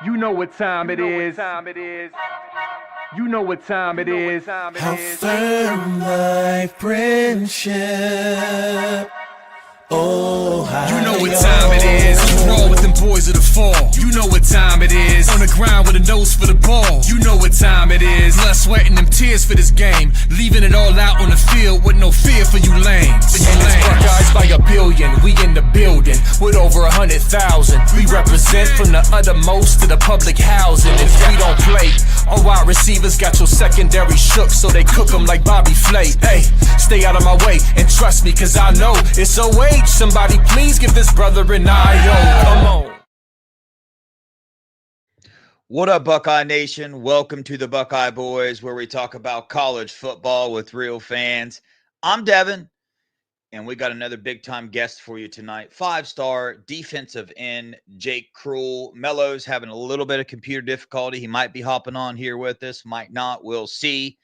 You know what time it is. You know what time it is. How firm thy friendship. Oh, how you know what time it is. You roll with them boys of the fall. You know what time it is. On the ground with a nose for the ball. You know what time it is. Blood, sweat, and them tears for this game. Leaving it all out on the field with no fear for you lames. And it's Buckeyes by a billion. We in the building with over 100,000. We represent from the uttermost to the public housing. If we don't play, all wide receivers got your secondary shook, so they cook them like Bobby Flay. Hey, stay out of my way and trust me, cause I know it's a way. Somebody please give this brother an IO. Come on. What up, Buckeye Nation? Welcome to the Buckeye Boys, where we talk about college football with real fans. I'm Devin, and we got another big-time guest for you tonight. 5-star defensive end Jake Kreul. Mello's having a little bit of computer difficulty. He might be hopping on here with us, might not. We'll see.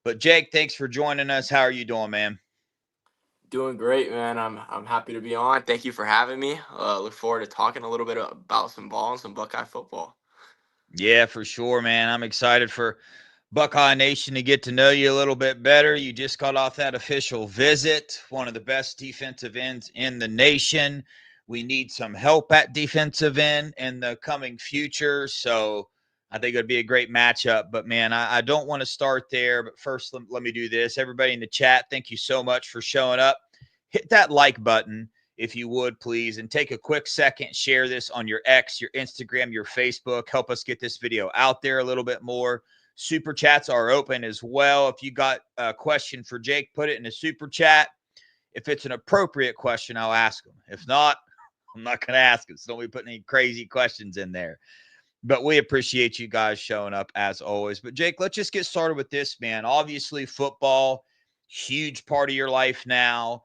But Jake, thanks for joining us. How are you doing, man? Doing great, man. I'm happy to be on. Thank you for having me. Look forward to talking a little bit about some ball and some Buckeye football. Yeah, for sure, man. I'm excited for Buckeye Nation to get to know you a little bit better. You just got off that official visit, one of the best defensive ends in the nation. We need some help at defensive end in the coming future. So I think it'd be a great matchup. But, man, I don't want to start there. But first, let me do this. Everybody in the chat, thank you so much for showing up. Hit that like button, if you would, please, and take a quick second, share this on your X, your Instagram, your Facebook. Help us get this video out there a little bit more. Super chats are open as well. If you got a question for Jake, put it in the super chat. If it's an appropriate question, I'll ask him. If not, I'm not going to ask him. So don't be putting any crazy questions in there. But we appreciate you guys showing up as always. But Jake, let's just get started with this, man. Obviously, football, huge part of your life now.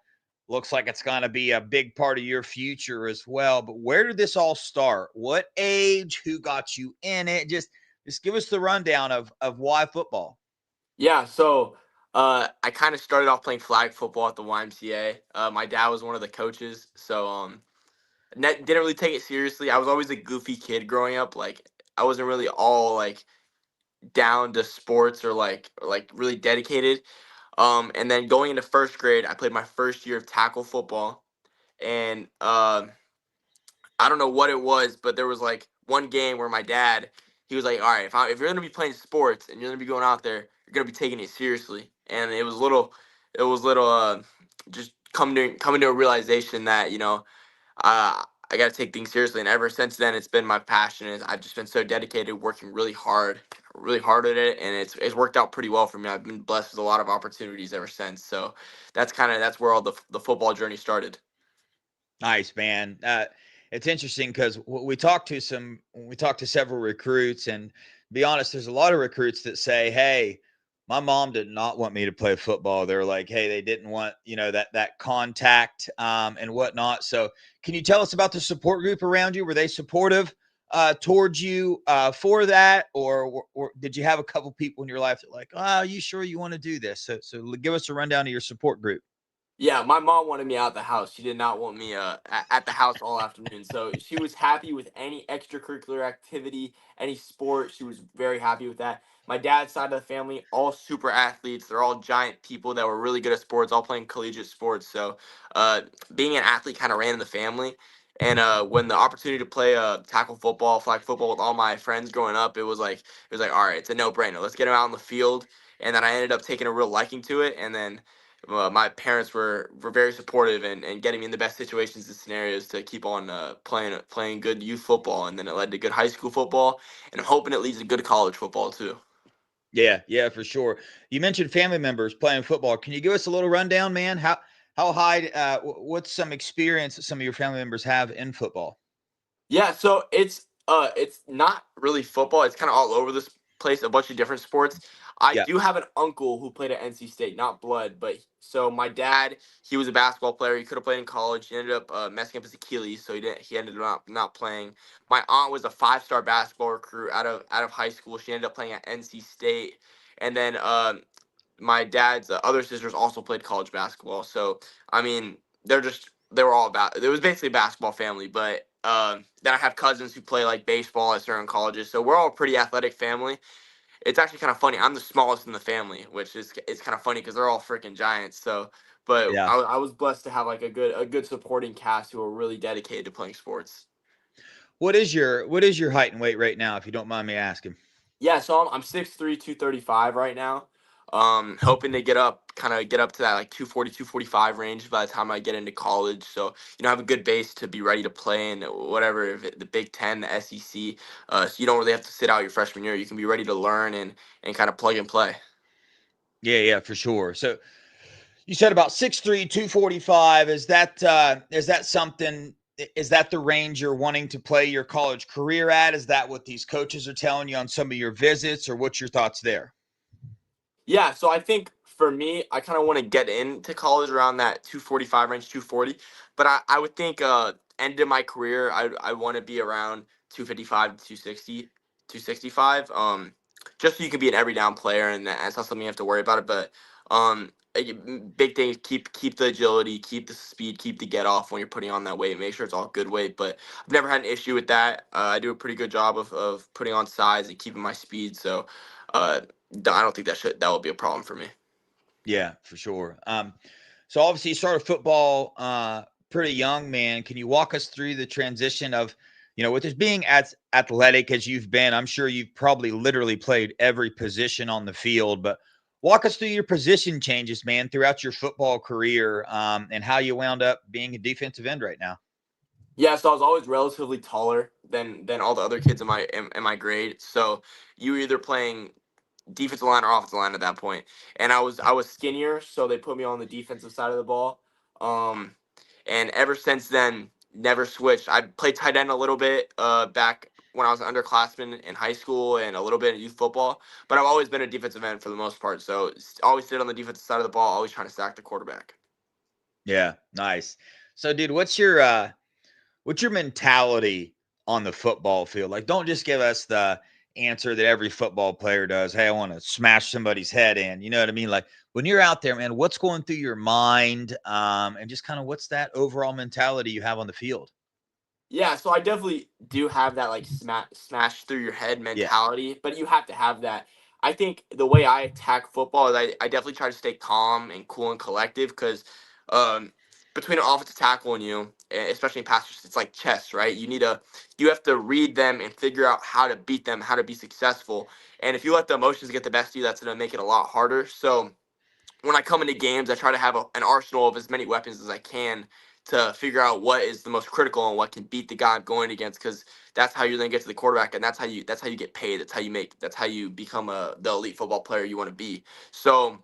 Looks like it's going to be a big part of your future as well. But where did this all start? What age? Who got you in it? Just give us the rundown of why football. Yeah, so I kind of started off playing flag football at the YMCA. My dad was one of the coaches, so didn't really take it seriously. I was always a goofy kid growing up. Like I wasn't really all like down to sports or like really dedicated. And then going into first grade, I played my first year of tackle football, and I don't know what it was, but there was like one game where my dad, he was like, "All right, if you're gonna be playing sports and you're gonna be going out there, you're gonna be taking it seriously." And it was little, just coming to a realization that I got to take things seriously. And ever since then, it's been my passion. And I've just been so dedicated, working really hard at it, and it's worked out pretty well for me. I've been blessed with a lot of opportunities ever since. So that's where all the football journey started. Nice, man. It's interesting because we talked to several recruits, and be honest, there's a lot of recruits that say, "Hey, my mom did not want me to play football." They're like, "Hey, they didn't want that contact and whatnot." So, can you tell us about the support group around you? Were they supportive towards you for that, or did you have a couple people in your life that like, "Oh, are you sure you want to do this?" So give us a rundown of your support group. Yeah, my mom wanted me out the house. She did not want me at the house all afternoon. So she was happy with any extracurricular activity, any sport. She was very happy with that. My dad's side of the family, all super athletes. They're all giant people that were really good at sports, all playing collegiate sports. So being an athlete kind of ran in the family. And when the opportunity to play tackle football, flag football with all my friends growing up, it was like all right, it's a no brainer. Let's get them out on the field. And then I ended up taking a real liking to it. And then my parents were very supportive and getting me in the best situations and scenarios to keep on playing good youth football, and then it led to good high school football, and I'm hoping it leads to good college football too. Yeah, for sure. You mentioned family members playing football. Can you give us a little rundown, man? How high? What's some experience that some of your family members have in football? Yeah, so it's not really football. It's kind of all over this place, a bunch of different sports. I Yeah. do have an uncle who played at NC State, not blood, but so my dad, he was a basketball player. He could have played in college. He ended up messing up his Achilles, so he ended up not playing. My aunt was a 5-star basketball recruit out of high school. She ended up playing at NC State, and then my dad's other sisters also played college basketball. So I mean, they were all about. It was basically a basketball family, but then I have cousins who play like baseball at certain colleges. So we're all a pretty athletic family. It's actually kind of funny. I'm the smallest in the family, which is it's kind of funny because they're all freaking giants. So, but Yeah. I was blessed to have like a good supporting cast who are really dedicated to playing sports. What is your height and weight right now, if you don't mind me asking? Yeah, so I'm 6'3", 235 right now. Hoping to get up to that like 240, 245 range by the time I get into college. So, have a good base to be ready to play in whatever, the Big Ten, the SEC. So you don't really have to sit out your freshman year. You can be ready to learn and kind of plug and play. Yeah, for sure. So you said about 6'3", 245. Is that something? Is that the range you're wanting to play your college career at? Is that what these coaches are telling you on some of your visits, or what's your thoughts there? Yeah, so I think for me, I kind of want to get into college around that 245 range, 240. But I would think end of my career, I want to be around 255 to 260, 265. Just so you can be an every down player, and that's not something you have to worry about it. But big thing is keep the agility, keep the speed, keep the get off when you're putting on that weight. Make sure it's all good weight. But I've never had an issue with that. I do a pretty good job of putting on size and keeping my speed. So. Uh, I don't think that will be a problem for me. Yeah, for sure. So obviously you started football pretty young, man. Can you walk us through the transition of, with this being as athletic as you've been? I'm sure you've probably literally played every position on the field, but walk us through your position changes, man, throughout your football career, and how you wound up being a defensive end right now. Yeah, so I was always relatively taller than all the other kids in my grade. So you were either playing defensive line or offensive line at that point. And I was skinnier, so they put me on the defensive side of the ball. Um, and ever since then, never switched. I played tight end a little bit back when I was an underclassman in high school and a little bit in youth football. But I've always been a defensive end for the most part. So always sit on the defensive side of the ball, always trying to sack the quarterback. Yeah, nice. So, dude, what's your mentality on the football field? Like, don't just give us the answer that every football player does. Hey, I want to smash somebody's head in. You know what I mean? Like, when you're out there, man, what's going through your mind? And just kind of what's that overall mentality you have on the field? Yeah, so I definitely do have that like smash through your head Yeah. mentality, but you have to have that. I think the way I attack football is I definitely try to stay calm and cool and collective because um, between an offensive tackle and you, especially in pass, it's like chess, right? You have to read them and figure out how to beat them, how to be successful. And if you let the emotions get the best of you, that's going to make it a lot harder. So when I come into games, I try to have an arsenal of as many weapons as I can to figure out what is the most critical and what can beat the guy I'm going against. Because that's how you're going to get to the quarterback, and that's how you get paid. That's how you become the elite football player you want to be. So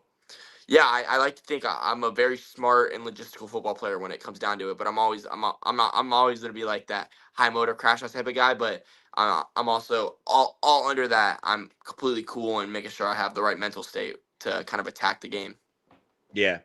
yeah, I like to think I'm a very smart and logistical football player when it comes down to it. But I'm always going to be like that high motor crash out type of guy. But I'm also all under that. I'm completely cool and making sure I have the right mental state to kind of attack the game. Yeah.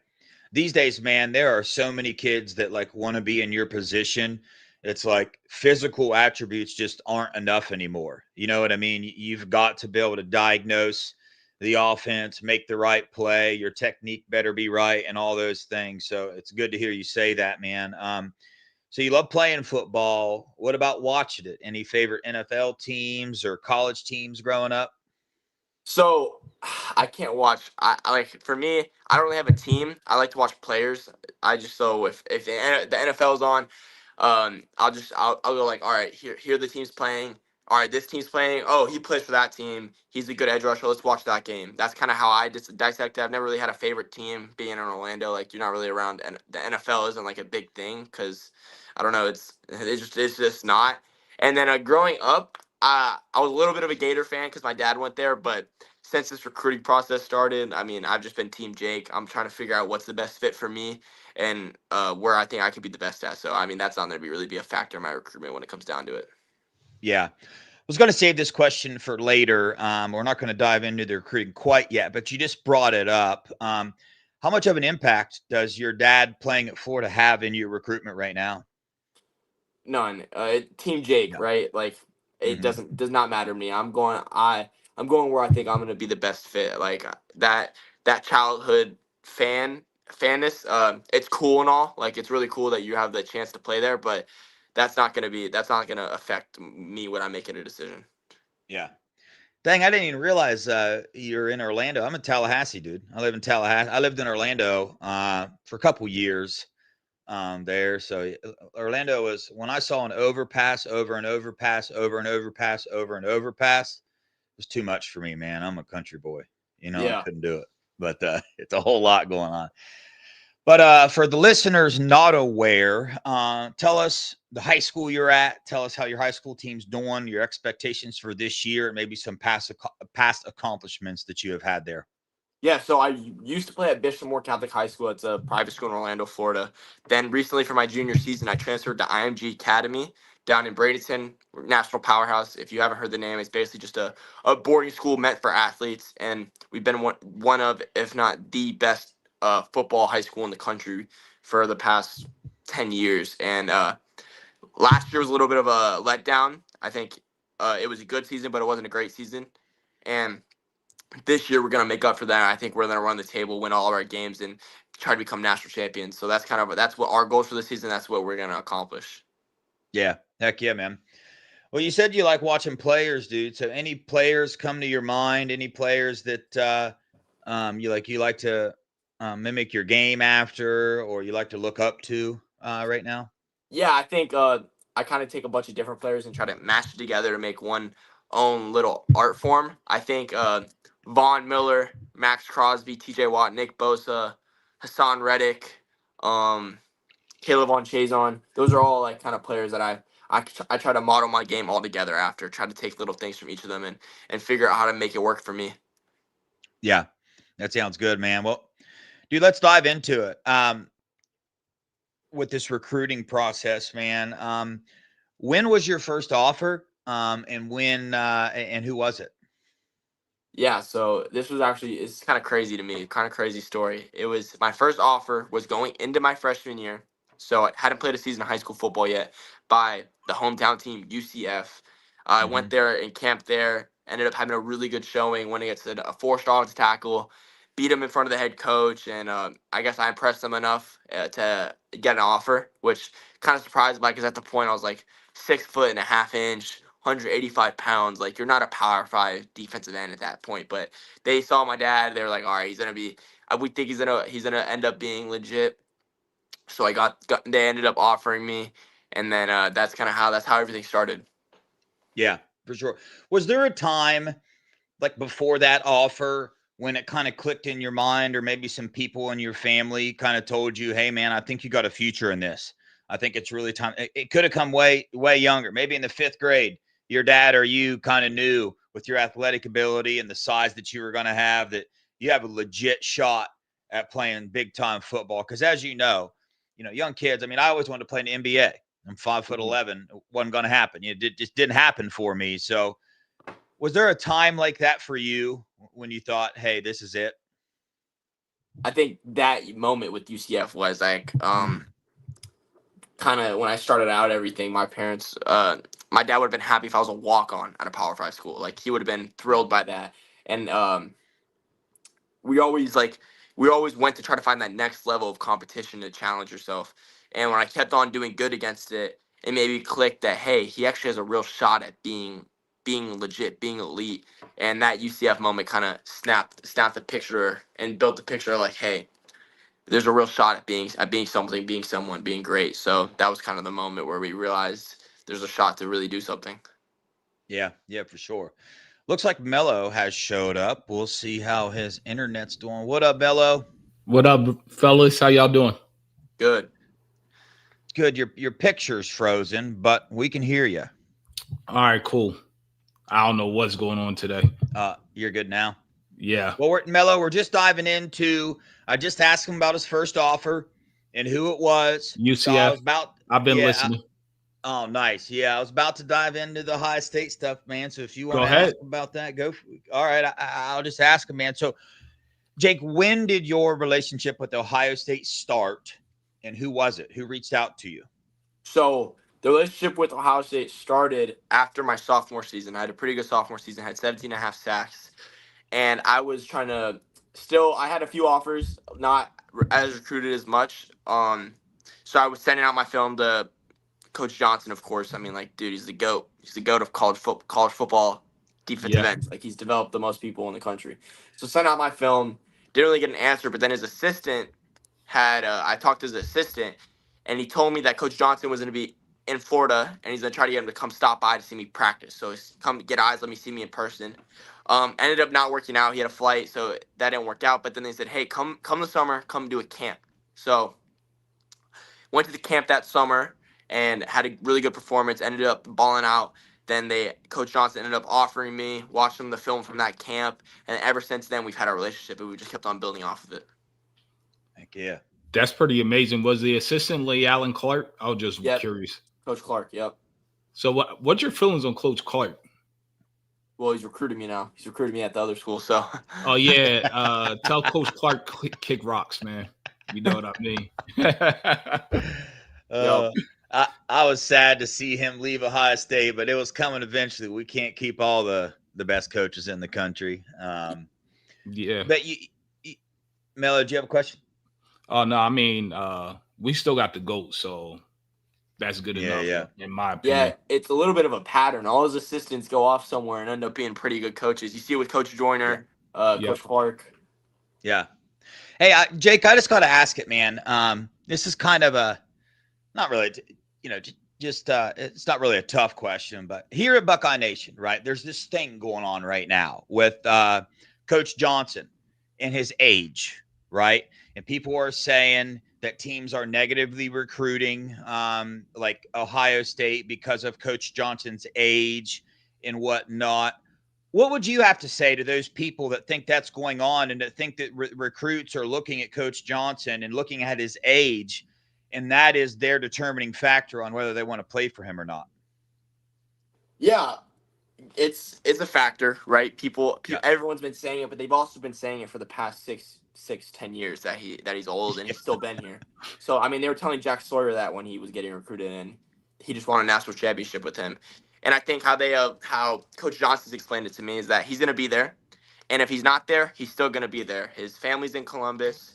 These days, man, there are so many kids that like want to be in your position. It's like physical attributes just aren't enough anymore. You know what I mean? You've got to be able to diagnose the offense, make the right play, your technique better be right, and all those things. So it's good to hear you say that, man. So you love playing football. What about watching it? Any favorite NFL teams or college teams growing up? So I can't watch. I like for me, I don't really have a team. I like to watch players. I just so if the NFL's on, I'll go like, all right, here the team's playing. All right, this team's playing. Oh, he plays for that team. He's a good edge rusher. Let's watch that game. That's kind of how I just dissect it. I've never really had a favorite team being in Orlando. Like you're not really around, and the NFL isn't like a big thing because I don't know. It's just not. And then growing up, I was a little bit of a Gator fan because my dad went there, but since this recruiting process started, I mean, I've just been Team Jake. I'm trying to figure out what's the best fit for me and where I think I could be the best at. So, I mean, that's not going to really be a factor in my recruitment when it comes down to it. Yeah. I was going to save this question for later. We're not going to dive into the recruiting quite yet, but you just brought it up. How much of an impact does your dad playing at Florida have in your recruitment right now? None. Team Jake, No. right? Like it Hmm. does not matter to me. I'm going where I think I'm going to be the best fit. Like that childhood fanness. It's cool and all. Like it's really cool that you have the chance to play there, but that's not gonna affect me when I'm making a decision. Yeah. Dang, I didn't even realize you're in Orlando. I'm in Tallahassee, dude. I live in Tallahassee. I lived in Orlando for a couple years there. So Orlando was when I saw an overpass over and overpass over and overpass over and overpass. It was too much for me, man. I'm a country boy. I Yeah. couldn't do it. But it's a whole lot going on. But for the listeners not aware, tell us the high school you're at. Tell us how your high school team's doing, your expectations for this year, and maybe some past accomplishments that you have had there. Yeah, so I used to play at Bishop Moore Catholic High School. It's a private school in Orlando, Florida. Then recently, for my junior season, I transferred to IMG Academy down in Bradenton, national powerhouse. If you haven't heard the name, it's basically just a boarding school meant for athletes. And we've been one of, if not the best football high school in the country for the past 10 years. And last year was a little bit of a letdown. I think it was a good season, but it wasn't a great season. And this year we're going to make up for that. I think we're going to run the table, win all of our games, and try to become national champions. So that's what our goals for the season. That's what we're going to accomplish. Yeah, heck yeah, man. Well, you said you like watching players, dude. So any players come to your mind? Any players that you like to mimic your game after, or you like to look up to right now? Yeah, I think I kind of take a bunch of different players and try to mash it together to make one own little art form. I think Vaughn Miller, Max Crosby, T.J. Watt, Nick Bosa, Hassan Reddick, um, Caleb on Chazon. Those are all like kind of players that I try to model my game all together after. Try to take little things from each of them and figure out how to make it work for me. Yeah, that sounds good, man. Well, dude, let's dive into it. With this recruiting process, man. When was your first offer? And when and who was it? Yeah, so this was actually it's kind of crazy to me, kind of crazy story. It was my first offer was going into my freshman year, so I hadn't played a season of high school football yet. By the hometown team UCF, I Mm-hmm. went there and camped there. Ended up having a really good showing, winning against a four-star tackle, beat him in front of the head coach, and I guess I impressed them enough to get an offer, which kind of surprised me because at the point I was like 6 foot and a half inch, 185 pounds. Like you're not a power five defensive end at that point. But they saw my dad. They were like, all right, he's gonna be. We think he's gonna end up being legit. So I got they ended up offering me, and then that's how everything started. Yeah, for sure. Was there a time like before that offer when it kind of clicked in your mind, or maybe some people in your family kind of told you, "Hey, man, I think you got a future in this. I think it's really time." It could have come way younger, maybe in the fifth grade. Your dad or you kind of knew with your athletic ability and the size that you were going to have that you have a legit shot at playing big time football. Because as young kids. I mean, I always wanted to play in the NBA. I'm 5'11". It wasn't going to happen. It just didn't happen for me. So was there a time like that for you when you thought, hey, this is it? I think that moment with UCF was like kind of when I started out everything. My dad would have been happy if I was a walk on at a Power Five school. Like he would have been thrilled by that, and we always like we always went to try to find that next level of competition to challenge yourself. And when I kept on doing good against it, it made me click that hey, he actually has a real shot at being legit, being elite. And that UCF moment kind of snapped the picture and built the picture like, hey, there's a real shot at being something, being someone, being great. So that was kind of the moment where we realized there's a shot to really do something. Yeah, for sure. Looks like Mello has showed up. We'll see how his internet's doing. What up, Mello? What up, fellas? How y'all doing? Good. Good. Your picture's frozen, but we can hear you. All right, cool. I don't know what's going on today. You're good now. Yeah. Well, we're just diving into. I just asked him about his first offer and who it was. UCF. So I was about. I've been listening. Oh, nice. Yeah, I was about to dive into the Ohio State stuff, man. So if you want Go to ahead. ask about that, go. All right, I'll just ask him, man. So, Jake, when did your relationship with Ohio State start, and who was it? Who reached out to you? So the relationship with Ohio State started after my sophomore season. I had a pretty good sophomore season, had 17 and a half sacks. And I was trying to I had a few offers, not as recruited as much. So I was sending out my film to Coach Johnson, of course. I mean, like, dude, he's the GOAT. He's the GOAT of college football defensive ends. Like, he's developed the most people in the country. So sent out my film, didn't really get an answer, but then his assistant had I talked to his assistant, and he told me that Coach Johnson was going to be in Florida, and he's going to try to get him to come stop by to see me practice. So come get eyes, let me see me in person. Ended up not working out. He had a flight, so that didn't work out. But then they said, hey, come the summer, come do a camp. So went to the camp that summer and had a really good performance. Ended up balling out. Then Coach Johnson ended up offering me, watching the film from that camp, and ever since then we've had a relationship, and we just kept on building off of it. Heck yeah. That's pretty amazing. Was the assistant Lee Allen Clark? I was just curious. Coach Clark, yep. So what's your feelings on Coach Clark? Well, he's recruited me now. He's recruited me at the other school, so. Oh, yeah. Tell Coach Clark kick rocks, man. You know what I mean? I was sad to see him leave Ohio State, but it was coming eventually. We can't keep all the best coaches in the country. Yeah. But Melo, do you have a question? Oh, no, I mean, we still got the GOAT, so that's good enough, in my opinion. Yeah, it's a little bit of a pattern. All his assistants go off somewhere and end up being pretty good coaches. You see it with Coach Joyner, Coach Clark. Yeah. Hey, Jake, I just got to ask it, man. This is kind of not really, it's not really a tough question, but here at Buckeye Nation, right, there's this thing going on right now with Coach Johnson and his age, right? And people are saying that teams are negatively recruiting like Ohio State because of Coach Johnson's age and whatnot. What would you have to say to those people that think that's going on and that think that recruits are looking at Coach Johnson and looking at his age, and that is their determining factor on whether they want to play for him or not? Yeah, it's a factor, right? Everyone's been saying it, but they've also been saying it for the past 10 years that he's old and he's still been here. So I mean, they were telling Jack Sawyer that when he was getting recruited, and he just won a national championship with him. And I think how Coach Johnson's explained it to me is that he's going to be there, and if he's not there, he's still going to be there. His family's in Columbus.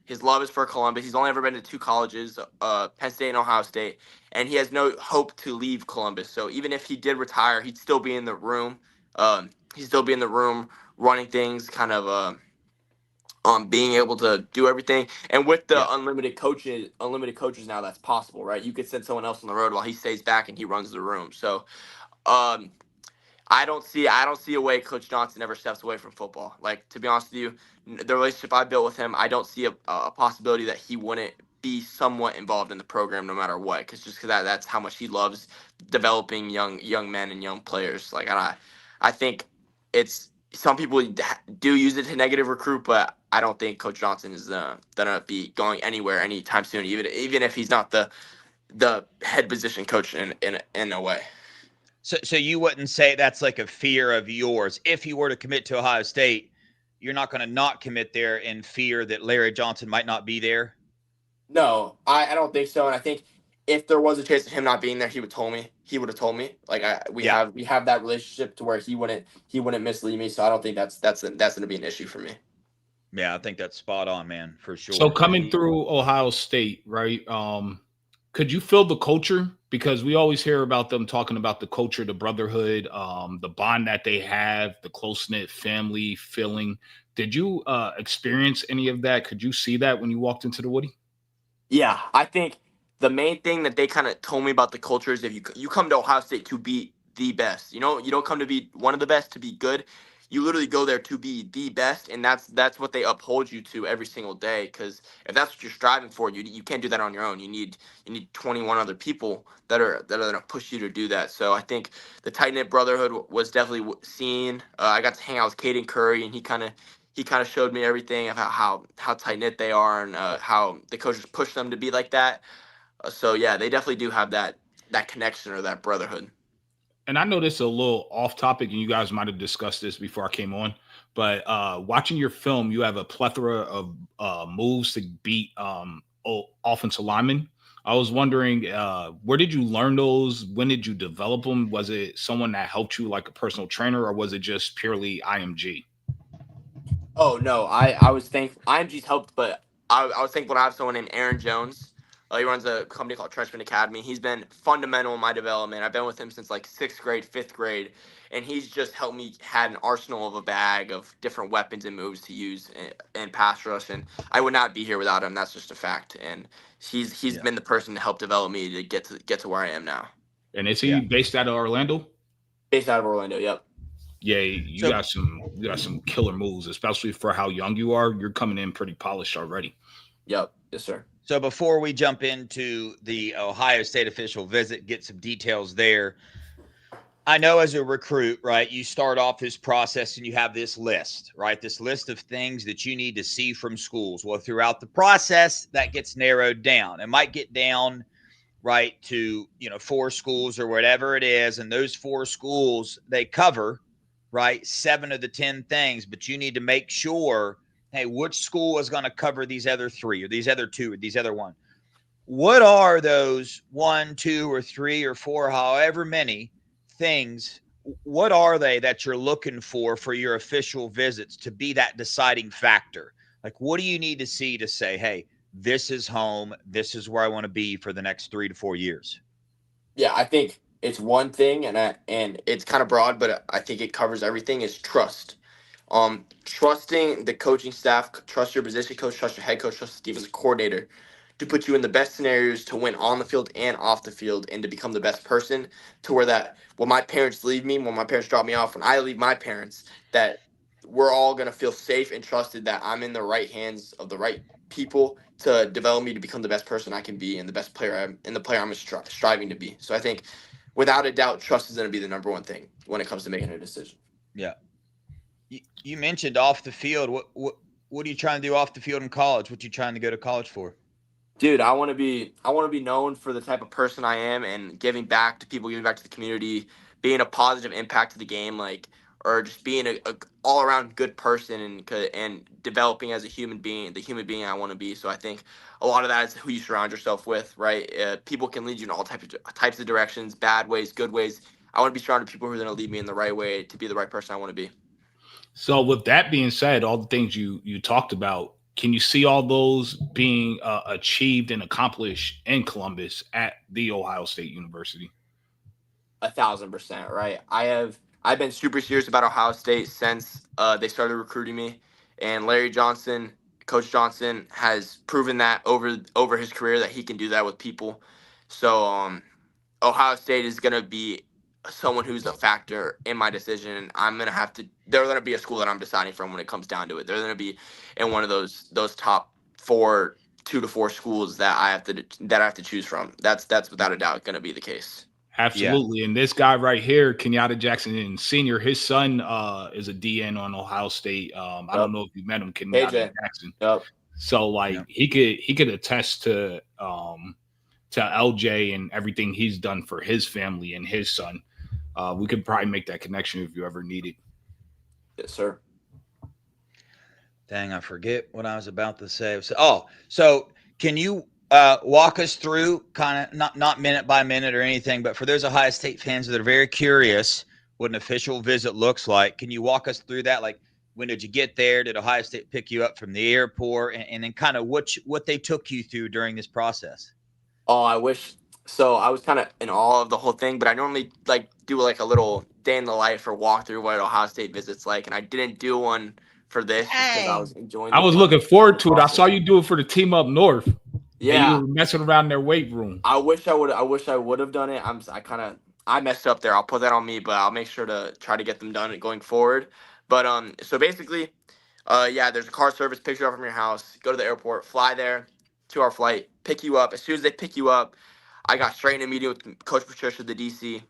His love is for Columbus. He's only ever been to 2 colleges, Penn State and Ohio State, and he has no hope to leave Columbus. So even if he did retire, he'd still be in the room. He'd still be in the room running things, kind of being able to do everything. And with the unlimited coaches now, that's possible, right? You could send someone else on the road while he stays back and he runs the room. So I don't see a way Coach Johnson ever steps away from football. Like, to be honest with you, the relationship I built with him, I don't see a possibility that he wouldn't be somewhat involved in the program no matter what, because that's how much he loves developing young men and young players. Like, I think it's, some people do use it to negative recruit, but I don't think Coach Johnson is gonna be going anywhere anytime soon, even if he's not the head position coach in a way. So you wouldn't say that's like a fear of yours. If you were to commit to Ohio State, you're not going to not commit there in fear that Larry Johnson might not be there? No, I don't think so. And I think if there was a chance of him not being there, he would have told me. Like, we have that relationship to where he wouldn't mislead me. So I don't think that's going to be an issue for me. Yeah, I think that's spot on, man, for sure. So coming through Ohio State, right? Could you feel the culture? Because we always hear about them talking about the culture, the brotherhood, the bond that they have, the close-knit family feeling. Did you experience any of that? Could you see that when you walked into the Woody? Yeah, I think the main thing that they kind of told me about the culture is if you come to Ohio State to be the best. You don't come to be one of the best, to be good. You literally go there to be the best, and that's what they uphold you to every single day. Because if that's what you're striving for, you can't do that on your own. You need 21 other people that are going to push you to do that. So I think the tight knit brotherhood was definitely seen. I got to hang out with Caden Curry, and he kind of showed me everything about how tight knit they are and how the coaches push them to be like that. So yeah, they definitely do have that connection or that brotherhood. And I know this is a little off topic, and you guys might have discussed this before I came on, but watching your film, you have a plethora of moves to beat offensive linemen. I was wondering, where did you learn those? When did you develop them? Was it someone that helped you, like a personal trainer, or was it just purely IMG? Oh, no, I was thankful. IMG's helped, but I was thankful to have someone named Aaron Jones. He runs a company called Trenchman Academy. He's been fundamental in my development. I've been with him since like 6th grade, 5th grade, and he's just helped me had an arsenal of a bag of different weapons and moves to use in pass rush. And I would not be here without him. That's just a fact. And he's been the person to help develop me to get to where I am now. And is he based out of Orlando? Based out of Orlando. Yep. Yeah, you got some killer moves, especially for how young you are. You're coming in pretty polished already. Yep. Yes, sir. So before we jump into the Ohio State official visit, get some details there. I know as a recruit, right, you start off this process and you have this list, right? This list of things that you need to see from schools. Well, throughout the process, that gets narrowed down. It might get down, right, to, 4 schools or whatever it is. And those 4 schools, they cover, right, 7 of the 10 things. But you need to make sure, hey, which school is going to cover these other 3 or these other 2 or these other 1? What are those 1, 2, or 3 or 4, however many things, what are they that you're looking for your official visits to be that deciding factor? Like, what do you need to see to say, hey, this is home, this is where I want to be for the next 3 to 4 years? Yeah, I think it's one thing, and it's kind of broad, but I think it covers everything. Is trust. Trusting the coaching staff, trust your position coach, trust your head coach, trust the defensive coordinator to put you in the best scenarios to win on the field and off the field, and to become the best person, to where that when my parents leave me, when my parents drop me off, when I leave my parents, that we're all going to feel safe and trusted that I'm in the right hands of the right people to develop me to become the best person I can be and the best player I'm striving to be. So I think without a doubt, trust is going to be the number one thing when it comes to making a decision. Yeah. You mentioned off the field. What are you trying to do off the field in college? What are you trying to go to college for? Dude, I want to be known for the type of person I am and giving back to people, giving back to the community, being a positive impact to the game, or just being a all around good person and developing as a human being, the human being I want to be. So I think a lot of that is who you surround yourself with, right? People can lead you in all types of directions, bad ways, good ways. I want to be surrounded with people who are going to lead me in the right way to be the right person I want to be. So with that being said, all the things you talked about, can you see all those being achieved and accomplished in Columbus at the Ohio State University? 1,000%, right? I've been super serious about Ohio State since they started recruiting me, and Coach Johnson has proven that over his career that he can do that with people. So Ohio State is gonna be someone who's a factor in my decision, and they're gonna be a school that I'm deciding from when it comes down to it. They're gonna be in one of those top 4, 2 to 4 schools that I have to choose from. That's without a doubt gonna be the case. Absolutely. Yeah. And this guy right here, Kenyatta Jackson Sr., his son is a DN on Ohio State. I don't know if you met him, Kenyatta Jackson. Yep. So he could attest to LJ and everything he's done for his family and his son. We could probably make that connection if you ever need it. Yes, sir. Dang, I forget what I was about to say. So can you walk us through kind of not minute by minute or anything, but for those Ohio State fans that are very curious what an official visit looks like, can you walk us through that? Like, when did you get there? Did Ohio State pick you up from the airport? And then kind of what they took you through during this process? Oh, I wish. So I was kind of in awe of the whole thing, but I normally do a little day in the life or walk through what Ohio State visits like, and I didn't do one for this because I was enjoying. I was looking forward to it. I saw you do it for the team up north. Yeah, you were messing around in their weight room. I wish I would have done it. I messed up there. I'll put that on me, but I'll make sure to try to get them done going forward. But so basically, there's a car service, pick you up from your house, go to the airport, fly there, 2-hour flight, pick you up. As soon as they pick you up, I got straight in a meeting with Coach Patricia, the DC.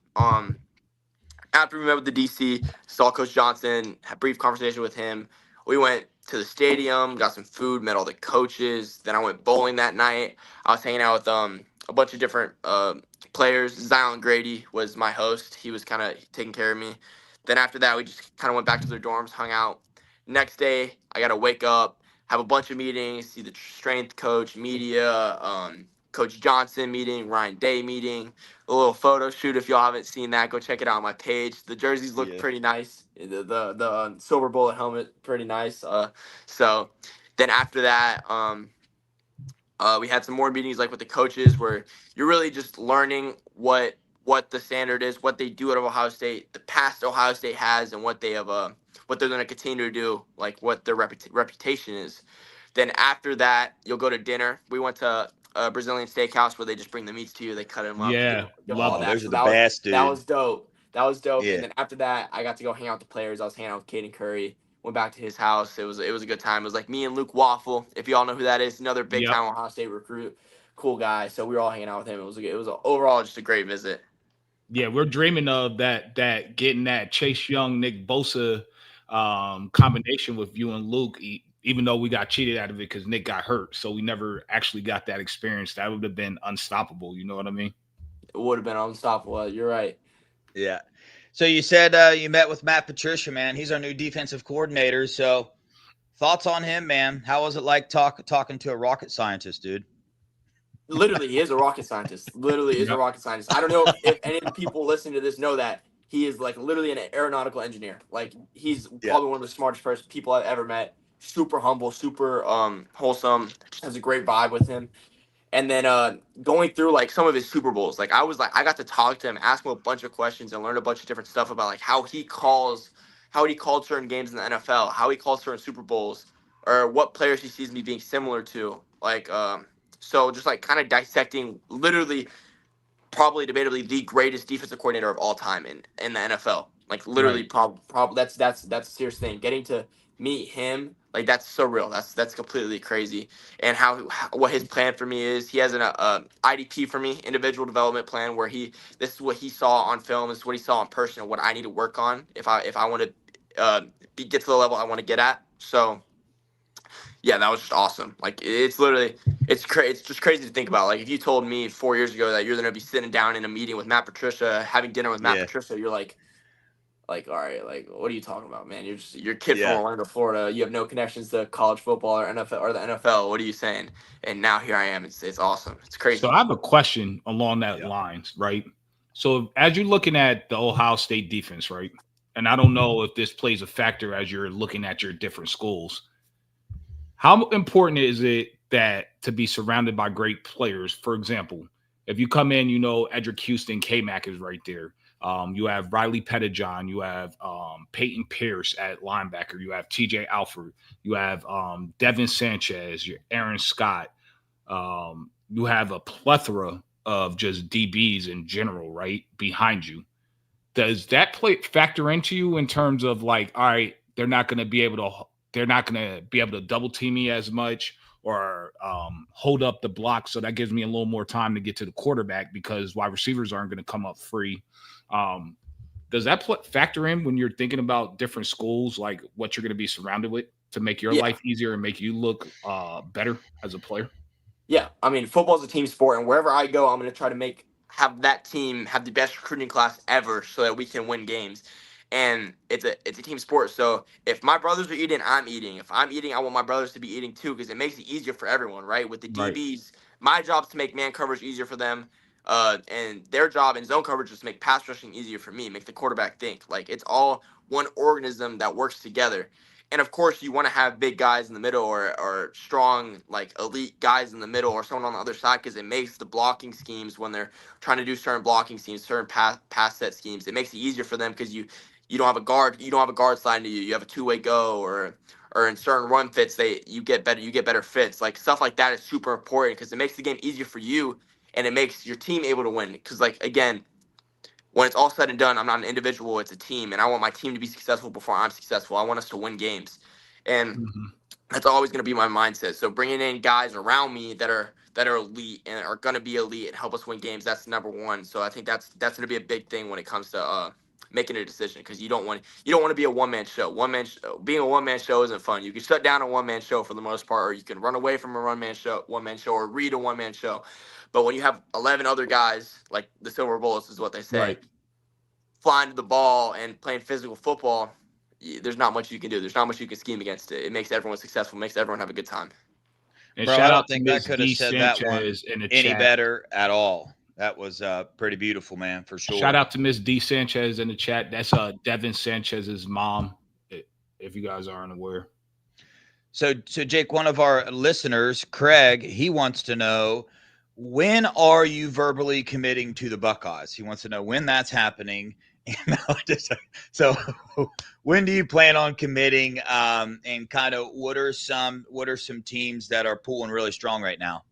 After we met with the DC, saw Coach Johnson, had a brief conversation with him. We went to the stadium, got some food, met all the coaches. Then I went bowling that night. I was hanging out with a bunch of different players. Zion Grady was my host. He was kind of taking care of me. Then after that, we just kind of went back to their dorms, hung out. Next day, I got to wake up, have a bunch of meetings, see the strength coach, media, Coach Johnson meeting, Ryan Day meeting, a little photo shoot. If y'all haven't seen that, go check it out on my page. The jerseys look pretty nice. The silver bullet helmet, pretty nice. So then after that, We had some more meetings like with the coaches where you're really just learning what the standard is, what they do at Ohio State, the past Ohio State has, and what they have what they're going to continue to do, like what their reputation is. Then after that, you'll go to dinner. We went to a Brazilian steakhouse where they just bring the meats to you, they cut them up, Yeah, give all love Oh, it. that. those are So the best, that dude. was dope. That was dope. Yeah. And then after that, I got to go hang out with the players. I was hanging out with Caden Curry. Went back to his house. It was a good time. It was like me and Luke Waffle. If you all know who that is, another big Yep. time Ohio State recruit, cool guy. So we were all hanging out with him. It was overall just a great visit. Yeah, we're dreaming of that getting that Chase Young, Nick Bosa combination with you and Luke, even though we got cheated out of it because Nick got hurt. So we never actually got that experience. That would have been unstoppable. You know what I mean? It would have been unstoppable. You're right. Yeah. So you said you met with Matt Patricia, man. He's our new defensive coordinator. So thoughts on him, man? How was it like talking to a rocket scientist, dude? Literally, he is a rocket scientist. Literally is a Yep. rocket scientist. I don't know if any of the people listening to this know that he is like literally an aeronautical engineer. Like he's probably one of the smartest people I've ever met. Super humble, super wholesome. Just has a great vibe with him. And then going through like some of his Super Bowls, like I got to talk to him, ask him a bunch of questions, and learn a bunch of different stuff about like how he called certain games in the NFL, how he calls certain Super Bowls, or what players he sees me being similar to. Like so just like kind of dissecting literally probably debatably the greatest defensive coordinator of all time in the NFL. Like literally, Right. that's a serious thing. Getting to meet him, like that's surreal. That's completely crazy. And what his plan for me is, he has an IDP for me, individual development plan, where this is what he saw on film, this is what he saw in person, and what I need to work on if I want to get to the level I want to get at. So yeah, that was just awesome. Like it's literally, it's just crazy to think about. Like if you told me 4 years ago that you're gonna be sitting down in a meeting with Matt Patricia, having dinner with Matt Yeah. Patricia, you're like, all right, like what are you talking about, man? You're a kid from Yeah. Orlando, Florida. You have no connections to college football or NFL or the NFL. What are you saying? And now here I am. It's awesome. It's So crazy. I have a question along that lines, right? So as you're looking at the Ohio State defense, right? And I don't know if this plays a factor as you're looking at your different schools. How important is it that to be surrounded by great players? For example, if you come in, Edric Houston, K-Mac is right there. You have Riley Pettijohn. You have Peyton Pierce at linebacker. You have TJ Alford. You have Devin Sanchez, Aaron Scott. You have a plethora of just DBs in general, right, behind you. Does that factor into you in terms of like, all right, they're not going to be able to double team me as much or hold up the block, so that gives me a little more time to get to the quarterback because wide receivers aren't going to come up free. Does that factor in when you're thinking about different schools, like what you're going to be surrounded with to make your Yeah. life easier and make you look better as a player? Yeah, I mean, football's a team sport, and wherever I go, I'm going to try to have that team have the best recruiting class ever, so that we can win games. And it's a team sport. So if my brothers are eating, I'm eating. If I'm eating, I want my brothers to be eating too, because it makes it easier for everyone, right? With the Right. DBs, my job is to make man coverage easier for them, and their job in zone coverage is to make pass rushing easier for me, make the quarterback think. Like it's all one organism that works together. And of course, you want to have big guys in the middle or strong, like elite guys in the middle or someone on the other side, because it makes the blocking schemes when they're trying to do certain blocking schemes, certain pass set schemes. It makes it easier for them because you don't have a guard. You don't have a guard sliding to you. You have a two-way go or in certain run fits, you get better fits. Like stuff like that is super important because it makes the game easier for you and it makes your team able to win. Because like again, when it's all said and done, I'm not an individual, it's a team. And I want my team to be successful before I'm successful. I want us to win games. And that's always going to be my mindset. So bringing in guys around me that are elite and are going to be elite and help us win games, that's number one. So I think that's going to be a big thing when it comes to making a decision, because you don't want to be a one-man show. Being a one-man show isn't fun. You can shut down a one-man show for the most part, or you can run away from a one-man show, or read a one-man show. But when you have 11 other guys, like the Silver Bullets is what they say, Right. flying to the ball and playing physical football, there's not much you can do. There's not much you can scheme against it. It makes everyone successful, makes everyone have a good time. And Bro, I shout don't out to think I Miss could have D said that one Sanchez in the any chat. better at all. That was pretty beautiful, man, for sure. Shout out to Miss D Sanchez in the chat. That's Devin Sanchez's mom, if you guys aren't aware. So Jake, one of our listeners, Craig, he wants to know, when are you verbally committing to the Buckeyes? He wants to know when that's happening. So when do you plan on committing? And kind of what are some teams that are pulling really strong right now?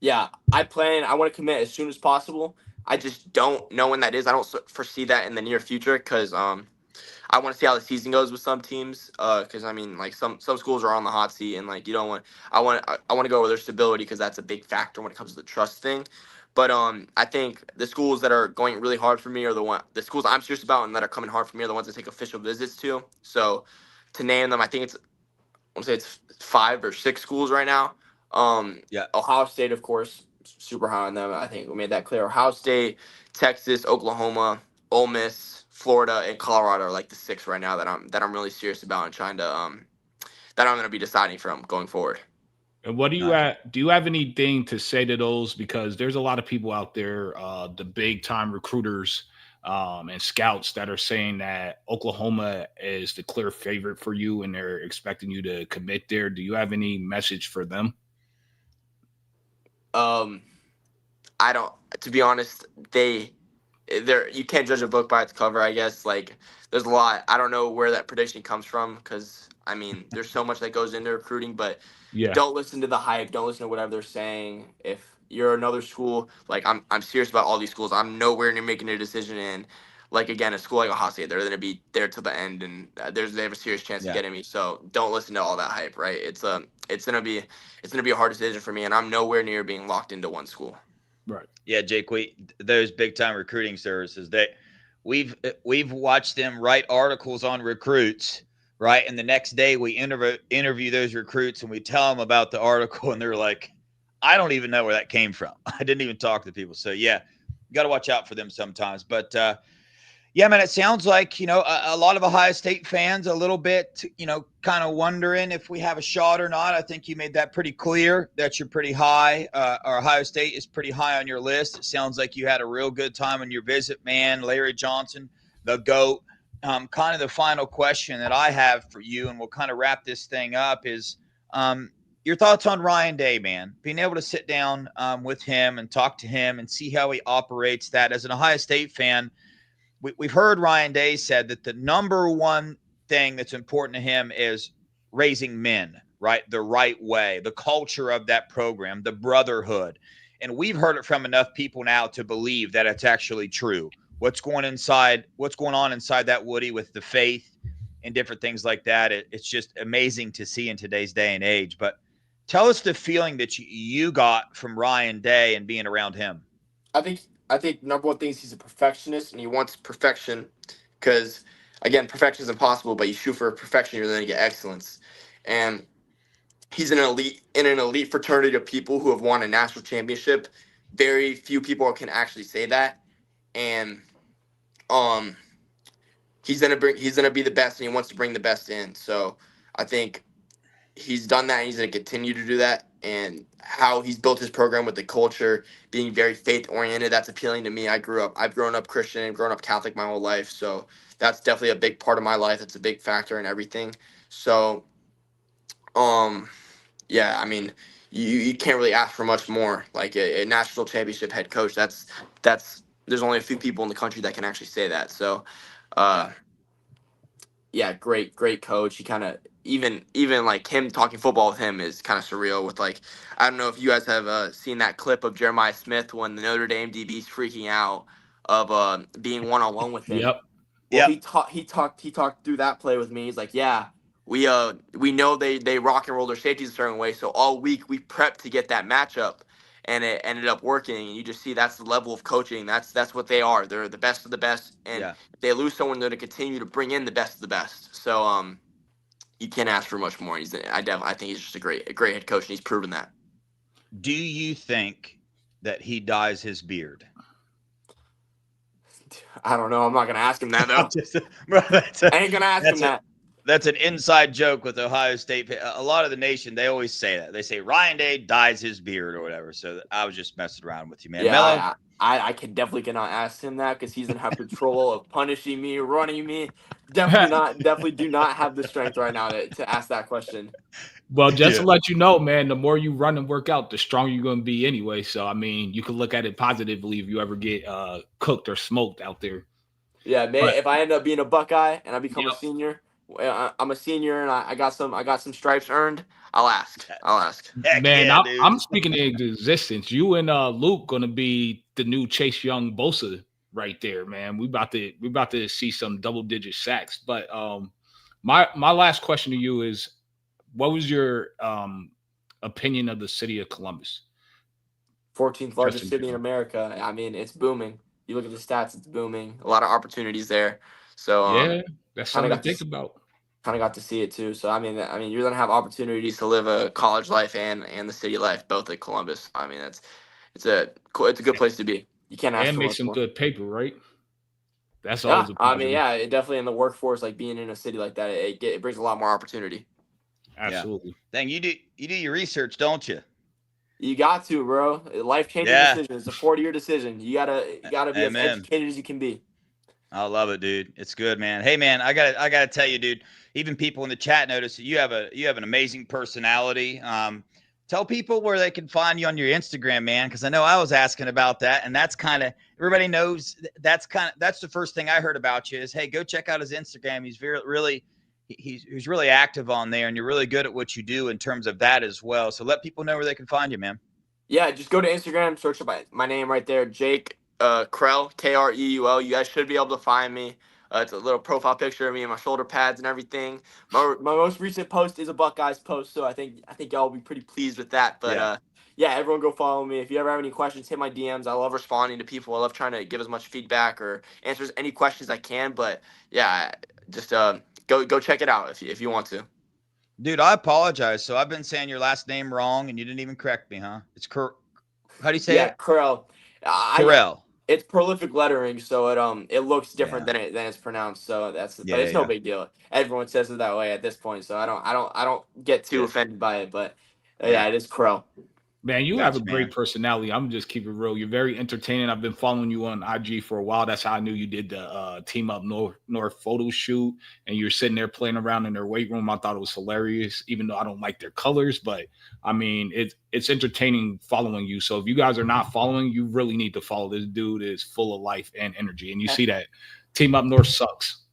Yeah, I want to commit as soon as possible. I just don't know when that is. I don't foresee that in the near future because I want to see how the season goes with some teams. Because I mean, like some schools are on the hot seat, and like you don't want. I want to go with their stability because that's a big factor when it comes to the trust thing. But I think the schools that are going really hard for me are the schools I'm serious about and that are coming hard for me are the ones that take official visits to. So to name them, I think I want to say it's 5 or 6 schools right now. Yeah. Ohio State, of course, super high on them. I think we made that clear. Ohio State, Texas, Oklahoma, Ole Miss, Florida, and Colorado are like the 6 right now that I'm really serious about and trying to that I'm going to be deciding from going forward. And what do you have anything to say to those? Because there's a lot of people out there, the big time recruiters and scouts that are saying that Oklahoma is the clear favorite for you and they're expecting you to commit there. Do you have any message for them? I don't. To be honest, you can't judge a book by its cover. I guess like there's a lot. I don't know where that prediction comes from because I mean there's so much that goes into recruiting, but Yeah. don't listen to the hype. Don't listen to whatever they're saying. If you're another school, like I'm serious about all these schools. I'm nowhere near making a decision. And like again, a school like Ohio State, they're going to be there till the end, and they have a serious chance of getting me. So don't listen to all that hype. Right? It's gonna be a hard decision for me, and I'm nowhere near being locked into one school. Right. Yeah, Jake, those big time recruiting services that we've watched them write articles on recruits, right? And the next day we interview those recruits and we tell them about the article and they're like, I don't even know where that came from. I didn't even talk to people. So yeah, you got to watch out for them sometimes. But yeah, man, it sounds like, a lot of Ohio State fans a little bit, kind of wondering if we have a shot or not. I think you made that pretty clear that you're pretty high. Or Ohio State is pretty high on your list. It sounds like you had a real good time on your visit, man. Larry Johnson, the GOAT. Kind of the final question that I have for you, and we'll kind of wrap this thing up, is your thoughts on Ryan Day, man. Being able to sit down with him and talk to him and see how he operates that. As an Ohio State fan, we've heard Ryan Day said that the number one thing that's important to him is raising men, right? The right way, the culture of that program, the brotherhood. And we've heard it from enough people now to believe that it's actually true. What's going on inside that Woody with the faith and different things like that. It's just amazing to see in today's day and age. But tell us the feeling that you got from Ryan Day and being around him. I think number one thing is he's a perfectionist and he wants perfection because, again, perfection is impossible, but you shoot for perfection, you're going to get excellence. And he's in an elite fraternity of people who have won a national championship. Very few people can actually say that. And he's gonna be the best, and he wants to bring the best in. So I think he's done that, and he's gonna continue to do that. And how he's built his program with the culture being very faith oriented, that's appealing to me. I've grown up Christian and grown up Catholic my whole life, so that's definitely a big part of my life. It's a big factor in everything. So, yeah, I mean, you can't really ask for much more. Like a national championship head coach, that's there's only a few people in the country that can actually say that. So, yeah, great coach. He kind of even like him talking football with him is kind of surreal. With like, I don't know if you guys have seen that clip of Jeremiah Smith when the Notre Dame DB's freaking out of being one-on-one with him. Yep. Well, he talked through that play with me. He's like, yeah, we know they rock and roll their safeties a certain way, so all week we prepped to get that matchup, and it ended up working. And you just see that's the level of coaching. That's what they are. They're the best of the best, and if they lose someone, they're to continue to bring in the best of the best. So you can't ask for much more. I think he's just a great head coach, and he's proven that. Do you think that he dyes his beard? I don't know. I'm not gonna ask him that though. I ain't gonna ask him that. That's an inside joke with Ohio State. A lot of the nation, they always say that. They say Ryan Day dyes his beard or whatever. So I was just messing around with you, man. Yeah, I definitely cannot ask him that because he's gonna have control of punishing me, running me. Definitely do not have the strength right now to ask that question. Well, just Yeah. to let you know, man, the more you run and work out, the stronger you're going to be anyway. So, I mean, you can look at it positively if you ever get cooked or smoked out there. Yeah, man. But If I end up being a Buckeye and I become a yep. senior, I'm a senior and I got some stripes earned. I'll ask. I'll ask. Heck Man, yeah, dude. I'm speaking into existence. You and Luke gonna be the new Chase Young Bosa right there, man. We about to see some double digit sacks. But my last question to you is, what was your opinion of the city of Columbus? 14th Just largest in city in general. America. I mean, it's booming. You look at the stats, it's booming. A lot of opportunities there. So Yeah, that's kind of something to got think to about. kind of got to see it too. So I mean, you're gonna have opportunities to live a college life and the city life both at Columbus. I mean, it's a good place to be. You can't ask And for make much some more. good paper, right? That's Yeah, always a I mean, positive. yeah, it definitely in the workforce, like being in a city like that, it brings a lot more opportunity. Yeah. Absolutely. Dang, you do your research, don't you? You got to, bro. Life changing Yeah. decision. It's a 40-year decision. You gotta be as Amen. educated as you can be. I love it, dude. It's good, man. Hey, man, I gotta tell you, dude. Even people in the chat notice that you have an amazing personality. Tell people where they can find you on your Instagram, man, because I know I was asking about that, and that's kind of everybody knows. That's the first thing I heard about you is, hey, go check out his Instagram. He's he's really active on there, and you're really good at what you do in terms of that as well. So let people know where they can find you, man. Yeah, just go to Instagram, search my name right there, Jake Kreul, Kreul. You guys should be able to find me. It's a little profile picture of me and my shoulder pads and everything. My most recent post is a Buckeyes post, so I think y'all will be pretty pleased with that. But Yeah. yeah, everyone go follow me. If you ever have any questions, hit my DMs. I love responding to people. I love trying to give as much feedback or answers any questions I can. But yeah, just go check it out if you want to. Dude, I apologize. So I've been saying your last name wrong, and you didn't even correct me, huh? How do you say Yeah, it? Kreul. I Corel. It's prolific lettering, so it looks different Yeah. than it's pronounced. So but Yeah. it's no Yeah. big deal. Everyone says it that way at this point, so I don't get too Good. offended by it. But Yeah. yeah, it is Crow. Man, you have a Gotcha, great man. personality. I'm just keep it real. You're very entertaining. I've been following you on IG for a while. That's how I knew you did the team up north photo shoot, and you're sitting there playing around in their weight room. I thought it was hilarious, even though I don't like their colors. But I mean, it's entertaining following you. So if you guys are not following, you really need to follow. This dude is full of life and energy, and you see that team up north sucks.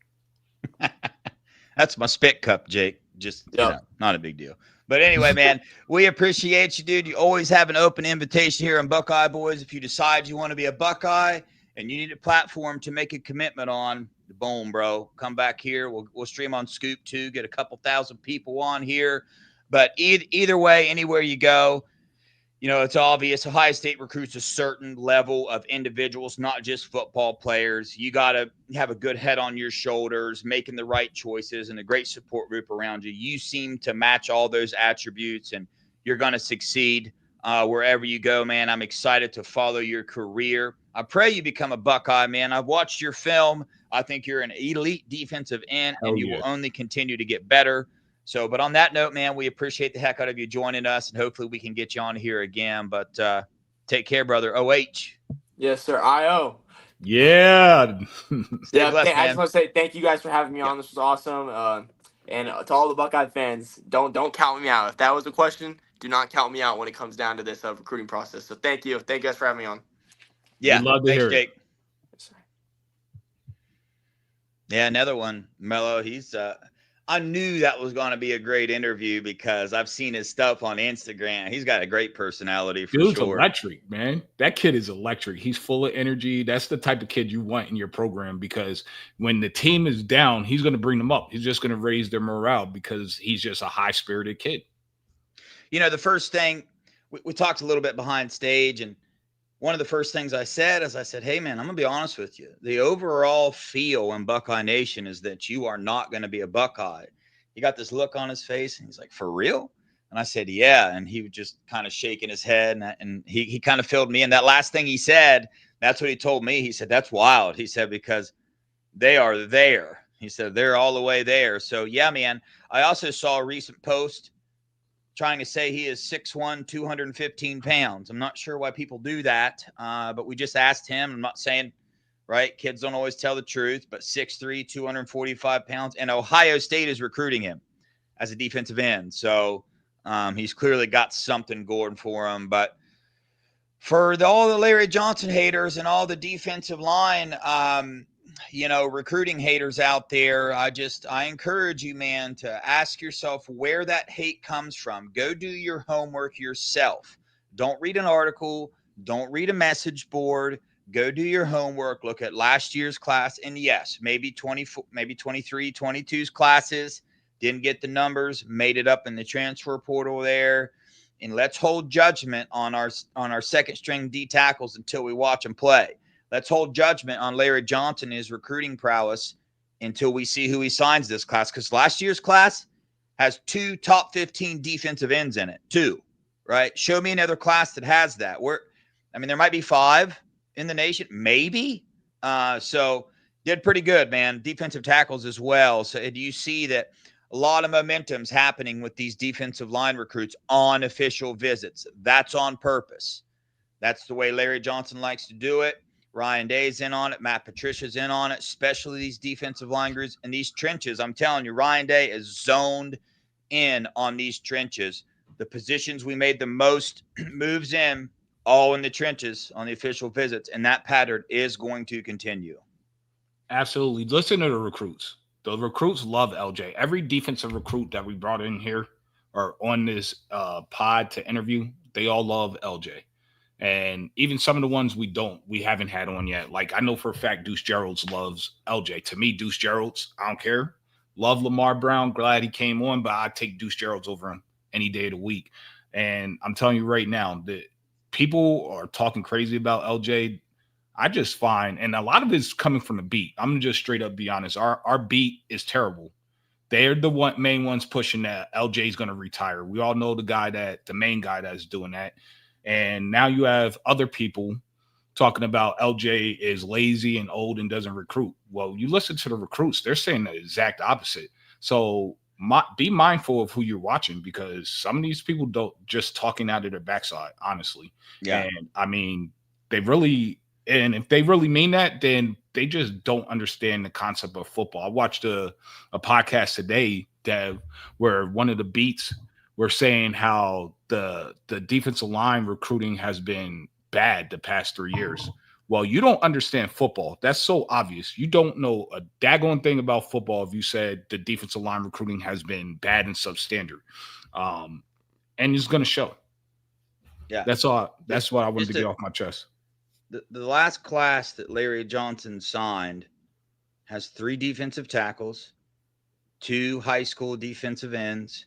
That's my spit cup, Jake. Just, Yep. not a big deal. But anyway, man, we appreciate you, dude. You always have an open invitation here on Buckeye Boys. If you decide you want to be a Buckeye and you need a platform to make a commitment on, boom, bro, come back here. We'll stream on Scoop too, get a couple thousand people on here. But either way, anywhere you go, it's obvious Ohio State recruits a certain level of individuals, not just football players. You got to have a good head on your shoulders, making the right choices, and a great support group around you. You seem to match all those attributes, and you're going to succeed wherever you go, man. I'm excited to follow your career. I pray you become a Buckeye, man. I've watched your film. I think you're an elite defensive end, Hell and you yeah. will only continue to get better. So, but on that note, man, we appreciate the heck out of you joining us, and hopefully we can get you on here again. But take care, brother. OH. Yes, sir. IO. Yeah. Stay Yeah. blessed, I just man. want to say thank you guys for having me Yep. on. This was awesome. And to all the Buckeye fans, don't count me out. If that was a question, do not count me out when it comes down to this recruiting process. So thank you. Thank you guys for having me on. We'd Yeah. love to Thanks, hear it. Jake. Yeah, another one, Mello. I knew that was going to be a great interview because I've seen his stuff on Instagram. He's got a great personality for Dude's sure. electric, man. That kid is electric. He's full of energy. That's the type of kid you want in your program because when the team is down, he's going to bring them up. He's just going to raise their morale because he's just a high spirited kid. The first thing we talked a little bit behind stage, and one of the first things I said is hey, man, I'm going to be honest with you. The overall feel in Buckeye Nation is that you are not going to be a Buckeye. He got this look on his face, and he's like, for real? And I said, yeah. And he was just kind of shaking his head, and he kind of filled me in. That last thing he said, that's what he told me. He said, that's wild. He said, because they are there. He said, they're all the way there. So, yeah, man. I also saw a recent post trying to say he is 6'1", 215 pounds. I'm not sure why people do that, but we just asked him. I'm not saying, right, kids don't always tell the truth, but 6'3", 245 pounds, and Ohio State is recruiting him as a defensive end. So He's clearly got something going for him. But for all the Larry Johnson haters and all the defensive line, recruiting haters out there, I encourage you, man, to ask yourself where that hate comes from. Go do your homework yourself. Don't read an article. Don't read a message board. Go do your homework. Look at last year's class. And yes, maybe 24, maybe 23, 22's classes didn't get the numbers, made it up in the transfer portal there. And let's hold judgment on our second string D tackles until we watch them play. Let's hold judgment on Larry Johnson and his recruiting prowess until we see who he signs this class. Because last year's class has 2 top 15 defensive ends in it. 2, right? Show me another class that has that. There might be 5 in the nation, maybe. So did pretty good, man. Defensive tackles as well. So do you see that a lot of momentum's happening with these defensive line recruits on official visits? That's on purpose. That's the way Larry Johnson likes to do it. Ryan Day's in on it. Matt Patricia's in on it, especially these defensive line groups and these trenches. I'm telling you, Ryan Day is zoned in on these trenches. The positions we made the most moves in, all in the trenches on the official visits, and that pattern is going to continue. Absolutely. Listen to the recruits. The recruits love LJ. Every defensive recruit that we brought in here or on this pod to interview, they all love LJ. And even some of the ones we haven't had on yet. Like I know for a fact Deuce Gerald's loves LJ. To me, Deuce Gerald's, I don't care. Love Lamar Brown. Glad he came on, but I'd take Deuce Gerald's over him any day of the week. And I'm telling you right now that people are talking crazy about LJ. I just find, and a lot of it's coming from the beat. I'm gonna just straight up be honest. Our beat is terrible. They're the main ones pushing that LJ's gonna retire. We all know the main guy that's doing that. And now you have other people talking about LJ is lazy and old and doesn't recruit. Well, you listen to the recruits, they're saying the exact opposite. So be mindful of who you're watching, because some of these people don't just talking out of their backside, honestly. Yeah. And if they really mean that, then they just don't understand the concept of football. I watched a podcast today where one of the beats were saying how the defensive line recruiting has been bad the past 3 years. Well, you don't understand football. That's so obvious. You don't know a daggone thing about football if you said the defensive line recruiting has been bad and substandard. And it's going to show. Yeah. That's all. That's what I wanted to get off my chest. The last class that Larry Johnson signed has 3 defensive tackles, 2 high school defensive ends,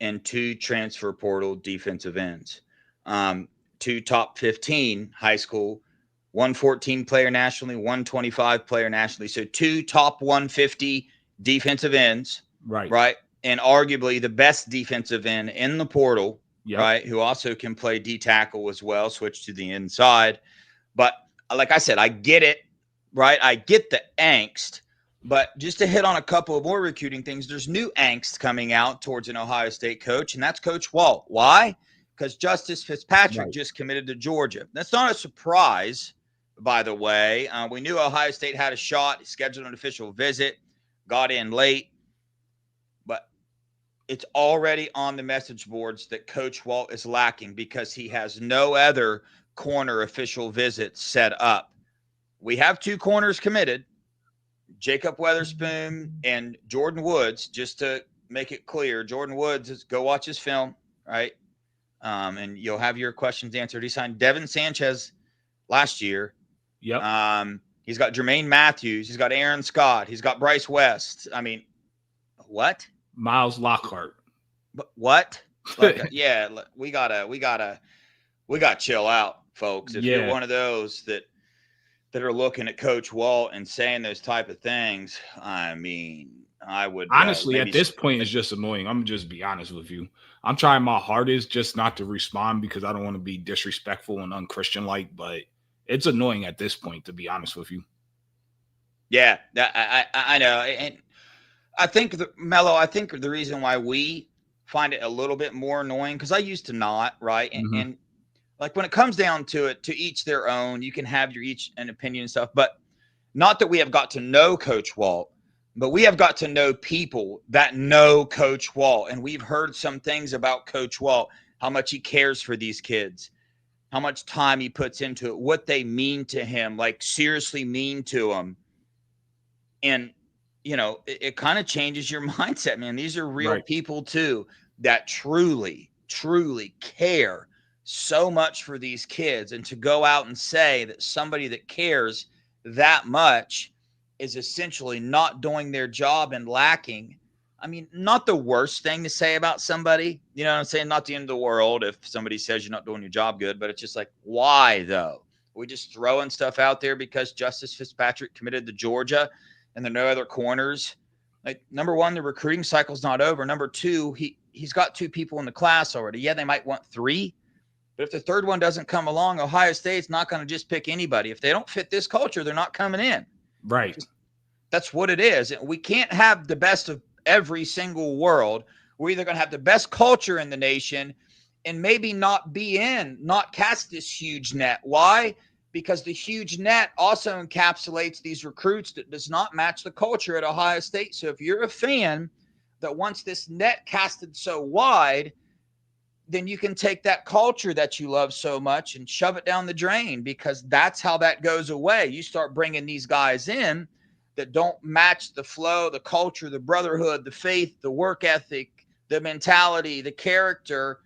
and 2 transfer portal defensive ends. 2 top 15 high school, 114 player nationally, 125 player nationally. So 2 top 150 defensive ends, right? And arguably the best defensive end in the portal, right? Who also can play D tackle as well, switch to the inside. But like I said, I get it, right? I get the angst. But just to hit on a couple of more recruiting things, there's new angst coming out towards an Ohio State coach, and that's Coach Walt. Why? Because Justice Fitzpatrick just committed to Georgia. That's not a surprise, by the way. We knew Ohio State had a shot. He scheduled an official visit, got in late. But it's already on the message boards that Coach Walt is lacking because he has no other corner official visits set up. We have 2 corners committed, Jacob Weatherspoon and Jordan Woods. Just to make it clear, Jordan Woods, go watch his film, right? And you'll have your questions answered. He signed Devin Sanchez last year. Yep. He's got Jermaine Matthews. He's got Aaron Scott. He's got Bryce West. I mean, what? Miles Lockhart. But what? Like, yeah, we gotta chill out, folks. If you're one of those that are looking at Coach Walt and saying those type of things, I mean, I would honestly at this point it's just annoying. I'm just be honest with you. I'm trying my hardest just not to respond because I don't want to be disrespectful and unchristian like, but it's annoying at this point, to be honest with you. Yeah, I know. And I think Mello, I think the reason why we find it a little bit more annoying, because I used to not, right? And like when it comes down to it, to each their own, you can have your each an opinion and stuff, but not that we have got to know Coach Walt, but we have got to know people that know Coach Walt. And we've heard some things about Coach Walt, how much he cares for these kids, how much time he puts into it, what they mean to him, like seriously mean to him. And, it kind of changes your mindset, man. These are real Right. people too, that truly, truly care so much for these kids. And to go out and say that somebody that cares that much is essentially not doing their job and lacking. I mean, not the worst thing to say about somebody, you know what I'm saying? Not the end of the world if somebody says you're not doing your job good, but it's just like, why though? We just throwing stuff out there because Justice Fitzpatrick committed to Georgia and there are no other corners. Like, number one, the recruiting cycle's not over. Number two, he's got 2 people in the class already. Yeah, they might want 3, but if the third one doesn't come along, Ohio State's not going to just pick anybody. If they don't fit this culture, they're not coming in. Right. That's what it is. We can't have the best of every single world. We're either going to have the best culture in the nation and maybe not cast this huge net. Why? Because the huge net also encapsulates these recruits that does not match the culture at Ohio State. So if you're a fan that wants this net casted so wide, then you can take that culture that you love so much and shove it down the drain, because that's how that goes away. You start bringing these guys in that don't match the flow, the culture, the brotherhood, the faith, the work ethic, the mentality, the character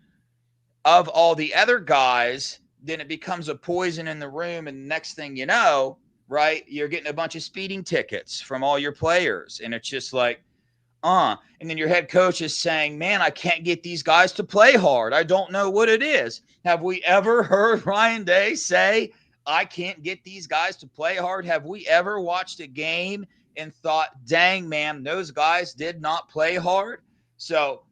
of all the other guys, then it becomes a poison in the room. And the next thing you know, right, you're getting a bunch of speeding tickets from all your players. And it's just like, and then your head coach is saying, man, I can't get these guys to play hard. I don't know what it is. Have we ever heard Ryan Day say, I can't get these guys to play hard? Have we ever watched a game and thought, dang, man, those guys did not play hard? So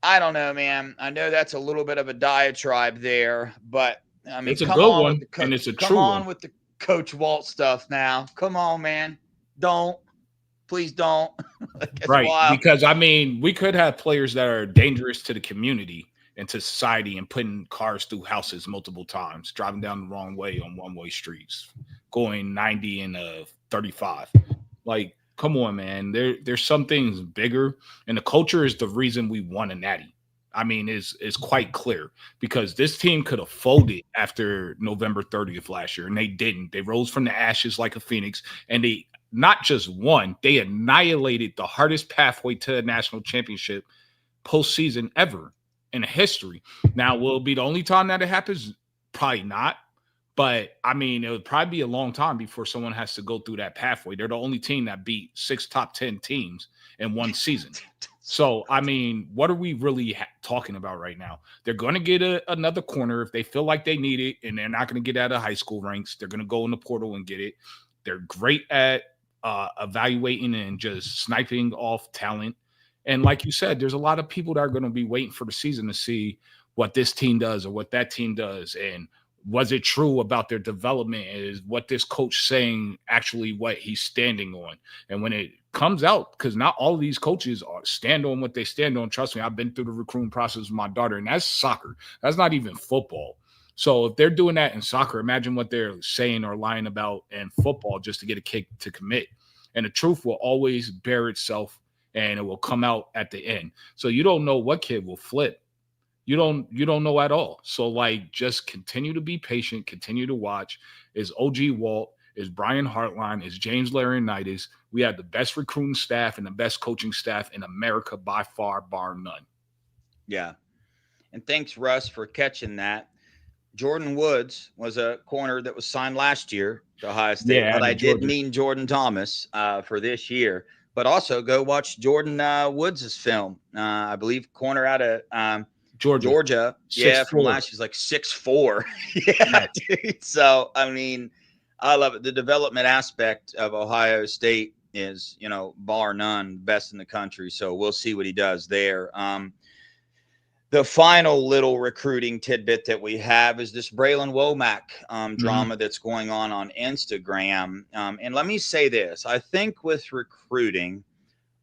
I don't know, man. I know that's a little bit of a diatribe there, but I mean, It's a good one, and it's a true one. Come on with the Coach Walt stuff now. Come on, man. Please don't. Right. Wild. Because, I mean, we could have players that are dangerous to the community and to society and putting cars through houses multiple times, driving down the wrong way on one-way streets, going 90 and 35. Like, come on, man. There's some things bigger, and the culture is the reason we won a natty. I mean, is quite clear, because this team could have folded after November 30th last year, and they didn't. They rose from the ashes like a phoenix, and they not just won, they annihilated the hardest pathway to a national championship postseason ever in history. Now, will it be the only time that it happens? Probably not. But, I mean, it would probably be a long time before someone has to go through that pathway. They're the only team that beat 6 top 10 teams in one season. So, I mean, what are we really talking about right now? They're going to get another corner if they feel like they need it, and they're not going to get out of high school ranks. They're going to go in the portal and get it. They're great at evaluating and just sniping off talent. And like you said, there's a lot of people that are going to be waiting for the season to see what this team does or what that team does. And was it true about their development? Is what this coach saying actually what he's standing on? And when it comes out, because not all of these coaches stand on what they stand on. Trust me, I've been through the recruiting process with my daughter, and that's soccer. That's not even football. So if they're doing that in soccer, imagine what they're saying or lying about in football just to get a kick to commit. And the truth will always bear itself, and it will come out at the end. So you don't know what kid will flip. You don't know at all. So, like, just continue to be patient, continue to watch. Is OG Walt, is Brian Hartline, is James Laurinaitis. We have the best recruiting staff and the best coaching staff in America by far, bar none. Yeah. And thanks, Russ, for catching that. Jordan Woods was a corner that was signed last year to Ohio State, Yeah, but I Georgia. did mean Jordan Thomas for this year. But also go watch Jordan Woods' film. I believe corner out of Georgia. Yeah, from last year. He's like 6'4". Yeah, dude. So, I mean, I love it. The development aspect of Ohio State is, bar none, best in the country. So we'll see what he does there. The final little recruiting tidbit that we have is this Braylon Womack drama that's going on Instagram. And let me say this. I think with recruiting,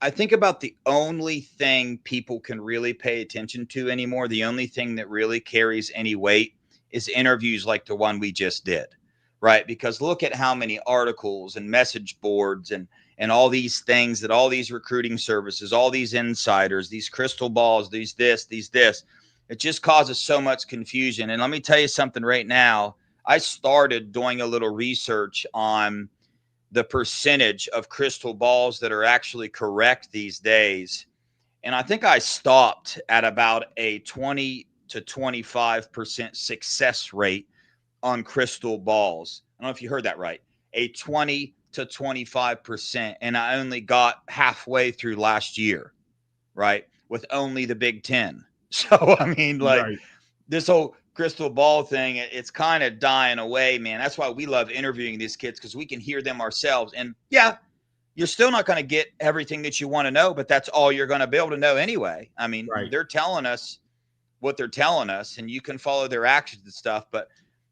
I think about the only thing people can really pay attention to anymore, the only thing that really carries any weight is interviews like the one we just did, right? Because look at how many articles and message boards and and all these things that all these recruiting services, all these insiders, these crystal balls, these this, it just causes so much confusion. And let me tell you something right now. I started doing a little research on the percentage of crystal balls that are actually correct these days. And I think I stopped at about a 20 to 25% success rate on crystal balls. I don't know if you heard that right. A 20 to 25%. And I only got halfway through last year, right? With only the Big Ten. So, I mean, like Right. this whole crystal ball thing, it's kind of dying away, man. That's why we love interviewing these kids, because we can hear them ourselves. And yeah, you're still not going to get everything that you want to know, but that's all you're going to be able to know anyway. I mean, Right. they're telling us what they're telling us, and you can follow their actions and stuff. But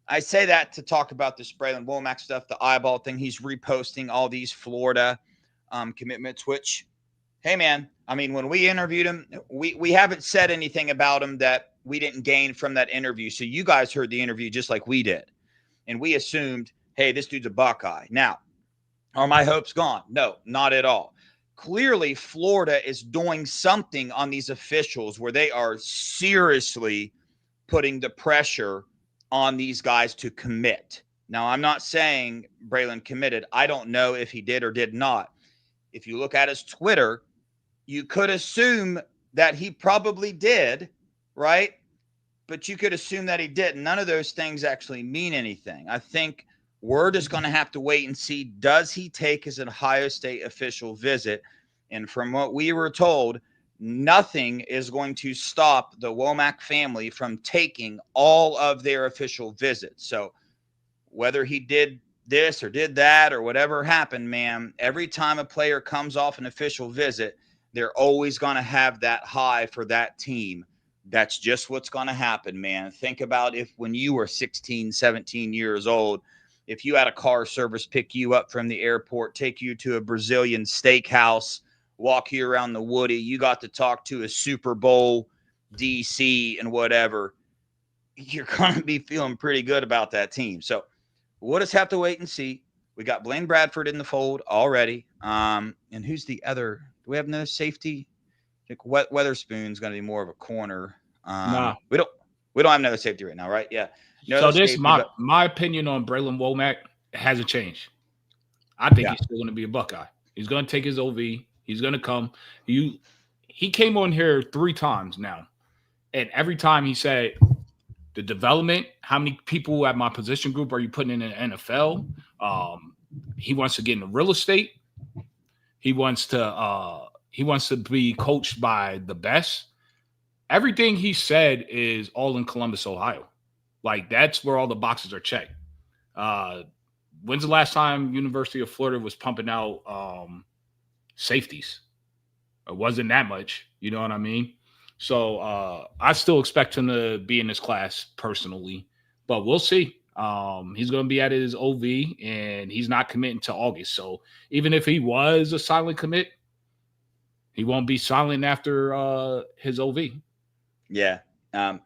I say that to talk about this Braylon Womack stuff, the eyeball thing. He's reposting all these Florida commitments, which, hey, man, I mean, when we interviewed him, we haven't said anything about him that we didn't gain from that interview. So you guys heard the interview just like we did. And we assumed, hey, this dude's a Buckeye. Now, are my hopes gone? No, not at all. Clearly, Florida is doing something on these officials where they are seriously putting the pressure on these guys to commit. Now, I'm not saying Braylon committed. I don't know if he did or did not. If you look at his Twitter, you could assume that he probably did, right? But you could assume that he didn't. None of those things actually mean anything. I think we're just going to have to wait and see, does he take his Ohio State official visit? And from what we were told, nothing is going to stop the Womack family from taking all of their official visits. So whether he did this or did that or whatever happened, man, every time a player comes off an official visit, they're always going to have that high for that team. That's just what's going to happen, man. Think about if when you were 16, 17 years old, if you had a car service pick you up from the airport, take you to a Brazilian steakhouse, walk you around the Woody, you got to talk to a Super Bowl DC and whatever, you're going to be feeling pretty good about that team. So we'll just have to wait and see. We got Blaine Bradford in the fold already. And who's the other? Do we have another safety? I think Weatherspoon's going to be more of a corner. Nah. We don't have another safety right now, right? Yeah. No So this safety, my opinion on Braylon Womack hasn't changed. I think he's still going to be a Buckeye. He's going to take his OV. He's going to come. He came on here 3 times now, and every time he said the development. How many people at my position group are you putting in the NFL? He wants to get into real estate. He wants to be coached by the best. Everything he said is all in Columbus, Ohio. Like, that's where all the boxes are checked. When's the last time University of Florida was pumping out safeties? It wasn't that much. You know what I mean? So I still expect him to be in this class personally, but we'll see. He's going to be at his OV, and he's not committing to August. So even if he was a silent commit, he won't be silent after his OV. Yeah. I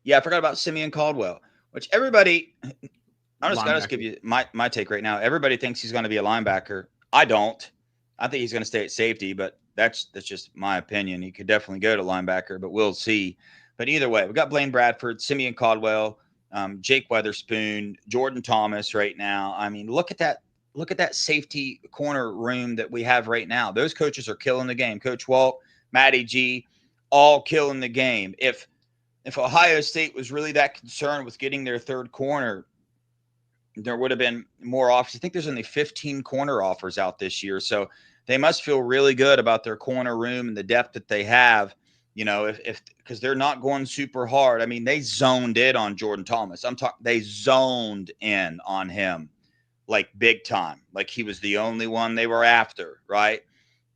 forgot about Simeon Caldwell, which everybody – I'll just give you my take right now. Everybody thinks he's going to be a linebacker. I don't. I think he's going to stay at safety, but that's just my opinion. He could definitely go to linebacker, but we'll see. But either way, we got Blaine Bradford, Simeon Caldwell, Jake Weatherspoon, Jordan Thomas right now. I mean, look at that. Look at that safety corner room that we have right now. Those coaches are killing the game. Coach Walt, Matty G, all killing the game. If Ohio State was really that concerned with getting their third corner, there would have been more offers. I think there's only 15 corner offers out this year. So they must feel really good about their corner room and the depth that they have, you know, because they're not going super hard. I mean, they zoned in on Jordan Thomas. They zoned in on him like big time, like he was the only one they were after, right?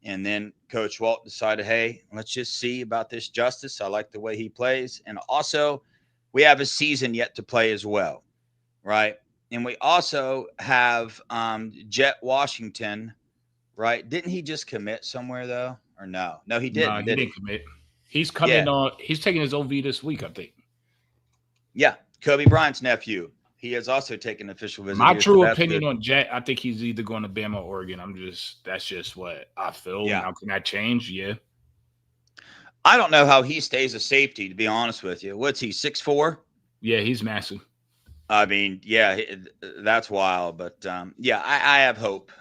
And then Coach Walt decided, hey, let's just see about this Justice. I like the way he plays. And also, we have a season yet to play as well, right? And we also have Jet Washington, right? Didn't he just commit somewhere, though? Or no? No, he didn't. No, he didn't commit. He's coming on. He's taking his OV this week, I think. Yeah. Kobe Bryant's nephew. he has also taken an official visit. My here, so true that's opinion good. on Jet, I think he's either going to Bama or Oregon. That's just what I feel. Yeah. Now, can that change? Yeah. I don't know how he stays a safety, to be honest with you. What's he, 6'4"? Yeah, he's massive. I mean, yeah, that's wild. But yeah, I have hope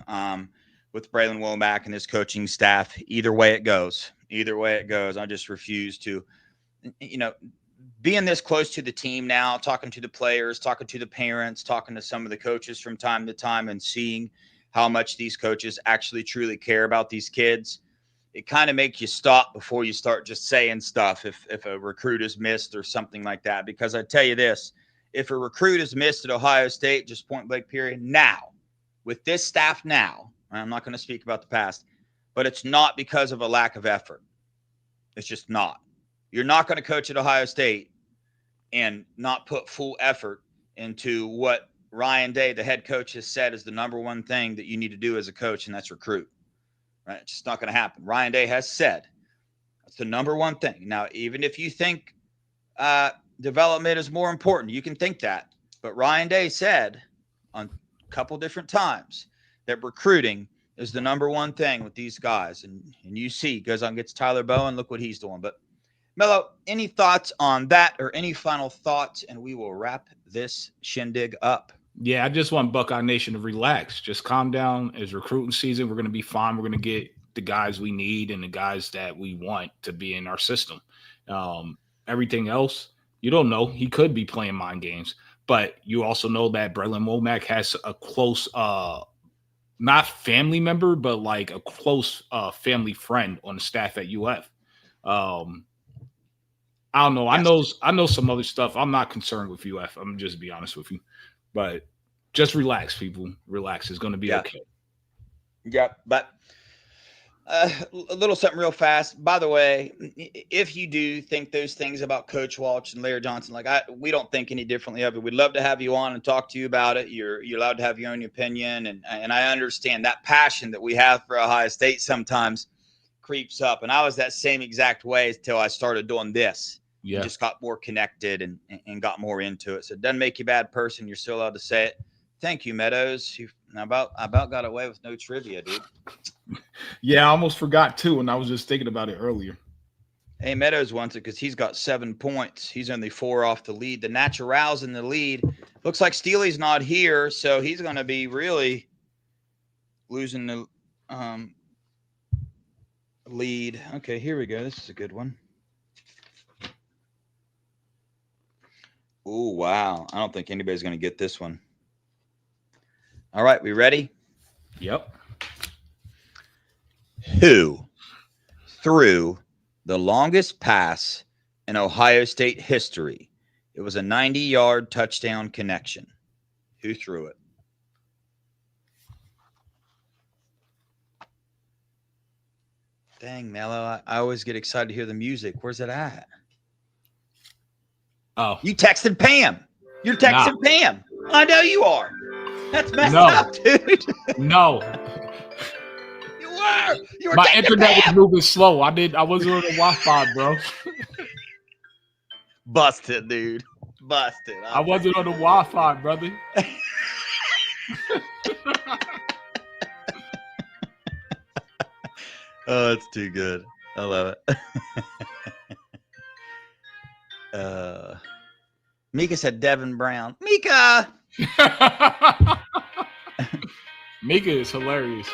with Braylon Womack and his coaching staff. Either way it goes. I just refuse to, being this close to the team now, talking to the players, talking to the parents, talking to some of the coaches from time to time, and seeing how much these coaches actually truly care about these kids. It kind of makes you stop before you start just saying stuff if a recruit is missed or something like that. Because I tell you this, if a recruit is missed at Ohio State, just point blank period, now, with this staff now, I'm not going to speak about the past, but it's not because of a lack of effort. It's just not. You're not going to coach at Ohio State and not put full effort into what Ryan Day, the head coach, has said is the number one thing that you need to do as a coach, and that's recruit. Right? It's just not going to happen. Ryan Day has said that's the number one thing. Now, even if you think development is more important, you can think that. But Ryan Day said on a couple different times that recruiting is the number one thing with these guys. And you see, goes on, gets Tyler Bowen. Look what he's doing. But Mello, any thoughts on that or any final thoughts? And we will wrap this shindig up. Yeah, I just want Buckeye Nation to relax. Just calm down. It's recruiting season. We're going to be fine. We're going to get the guys we need and the guys that we want to be in our system. Everything else, you don't know. He could be playing mind games. But you also know that Braylon Womack has a close, not family member, but like a close family friend on the staff at UF. I don't know. Yes. I know some other stuff. I'm not concerned with UF. I'm just be honest with you. But just relax, people. Relax. It's going to be okay. Yeah, but a little something real fast. By the way, if you do think those things about Coach Walsh and Larry Johnson, we don't think any differently of it. We'd love to have you on and talk to you about it. You're allowed to have your own opinion, and I understand that passion that we have for Ohio State sometimes creeps up. And I was that same exact way until I started doing this. Yeah. You just got more connected and got more into it. So it doesn't make you a bad person. You're still allowed to say it. Thank you, Meadows. You about got away with no trivia, dude. Yeah, I almost forgot too, and I was just thinking about it earlier. Hey, Meadows wants it because he's got 7 points. He's only 4 off the lead. The Natural's in the lead. Looks like Steely's not here, so he's going to be really losing the lead. Okay, here we go. This is a good one. Oh, wow. I don't think anybody's going to get this one. All right, we ready? Yep. Who threw the longest pass in Ohio State history? It was a 90-yard touchdown connection. Who threw it? Dang, Mello, I always get excited to hear the music. Where's it at? Oh. You texted Pam. You're texting Pam. I know you are. That's messed up, dude. No. You were My internet was moving slow. I wasn't on the Wi-Fi, bro. Busted, dude. Busted. I wasn't on the Wi-Fi, brother. Oh, it's too good. I love it. Mika said Devin Brown. Mika! Mika is hilarious.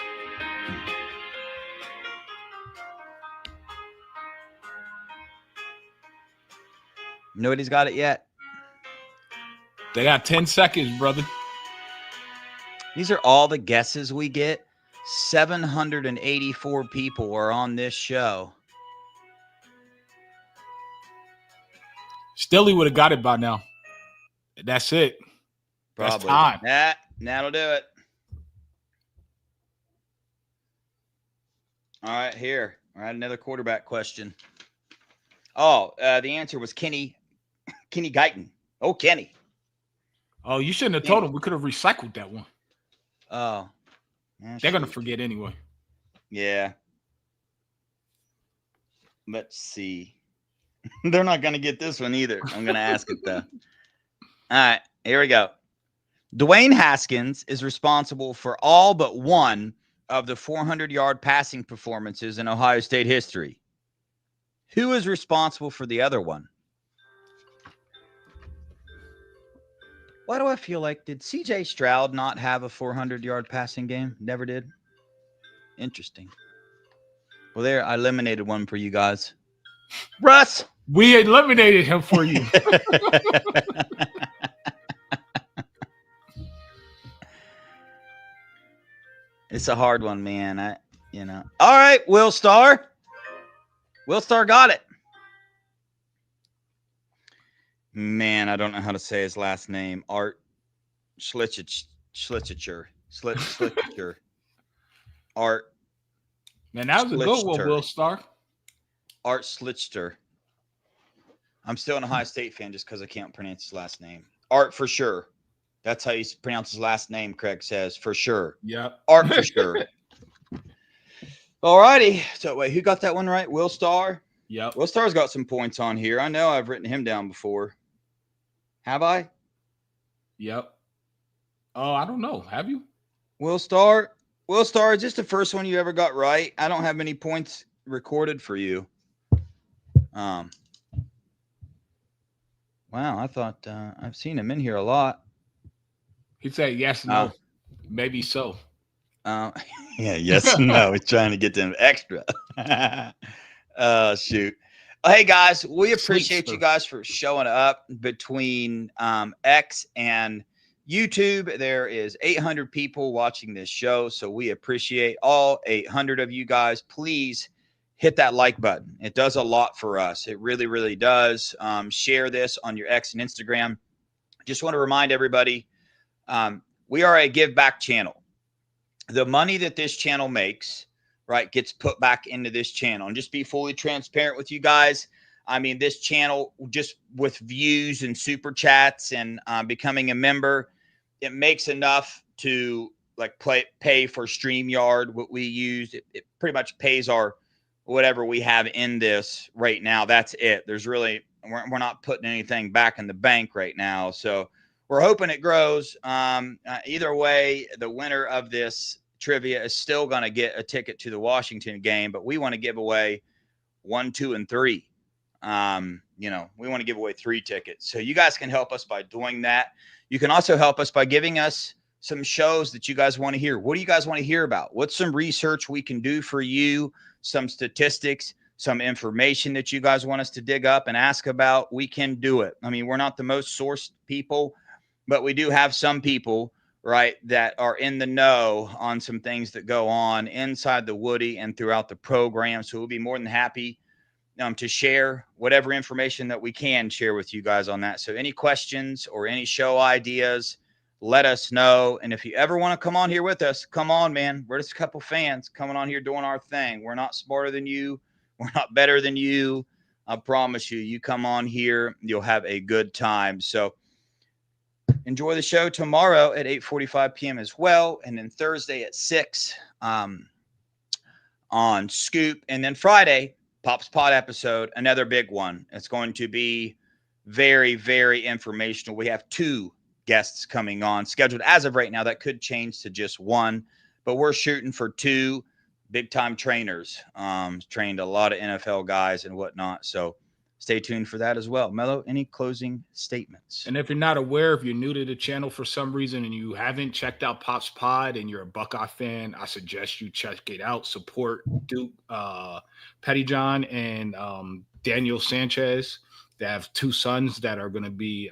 Nobody's got it yet. They got 10 seconds, brother. These are all the guesses we get. 784 people are on this show. Still, he would have got it by now. That's it. Probably. That's time. That'll do it. All right, here. All right, another quarterback question. Oh, the answer was Kenny Guyton. Oh, Kenny. Oh, you shouldn't have told him. We could have recycled that one. Oh. They're going to forget anyway. Yeah. Let's see. They're not going to get this one either. I'm going to ask it, though. All right, here we go. Dwayne Haskins is responsible for all but one of the 400-yard passing performances in Ohio State history. Who is responsible for the other one? Why do I feel like, did C.J. Stroud not have a 400-yard passing game? Never did. Interesting. Well, there, I eliminated one for you guys. Russ! We eliminated him for you. It's a hard one, man. All right, Will Star. Will Star got it. Man, I don't know how to say his last name. Art Schlichter. Art. Man, that was a good one, Will Star. Art Schlichter. I'm still an Ohio State fan just because I can't pronounce his last name. Art for sure. That's how you pronounce his last name, Craig says. For sure. Yep. Art for sure. All righty. So, wait, who got that one right? Will Star? Yep. Will Star's got some points on here. I know I've written him down before. Have I? Yep. Oh, I don't know. Have you? Will Star? Will Star, is this the first one you ever got right? I don't have many points recorded for you. Wow, I thought I've seen him in here a lot. He said yes, no, maybe so. Yeah, yes, no. He's trying to get them extra. Shoot. Hey, guys, we appreciate you guys for showing up between X and YouTube. There is 800 people watching this show, so we appreciate all 800 of you guys. Please hit that like button. It does a lot for us. It really, really does. Share this on your X and Instagram. Just want to remind everybody, we are a give back channel. The money that this channel makes, right, gets put back into this channel. And just be fully transparent with you guys. I mean, this channel, just with views and super chats and becoming a member, it makes enough to like pay for StreamYard, what we use. It pretty much pays our whatever we have in this right now. That's it. There's really, we're not putting anything back in the bank right now. So we're hoping it grows. Either way, the winner of this trivia is still going to get a ticket to the Washington game, but we want to give away 1, 2, and 3. We want to give away 3 tickets. So you guys can help us by doing that. You can also help us by giving us some shows that you guys want to hear. What do you guys want to hear about? What's some research we can do for you? Some statistics, some information that you guys want us to dig up and ask about? We can do it. I mean, we're not the most sourced people, but we do have some people, right, that are in the know on some things that go on inside the Woody and throughout the program. So we'll be more than happy to share whatever information that we can share with you guys on that. So any questions or any show ideas, let us know. And if you ever want to come on here with us, come on, man. We're just a couple fans coming on here doing our thing. We're not smarter than you. We're not better than you. I promise you, you come on here, you'll have a good time. So enjoy the show tomorrow at 8:45 p.m. as well. And then Thursday at 6 on Scoop. And then Friday, Pop's Pod episode, another big one. It's going to be very, very informational. We have 2 guests coming on scheduled as of right now. That could change to just 1, but we're shooting for 2 big time trainers. Trained a lot of NFL guys and whatnot. So stay tuned for that as well. Mello, any closing statements? And if you're not aware, if you're new to the channel for some reason and you haven't checked out Pop's Pod and you're a Buckeye fan, I suggest you check it out. Support Duke Pettyjohn and Daniel Sanchez. They have 2 sons that are going to be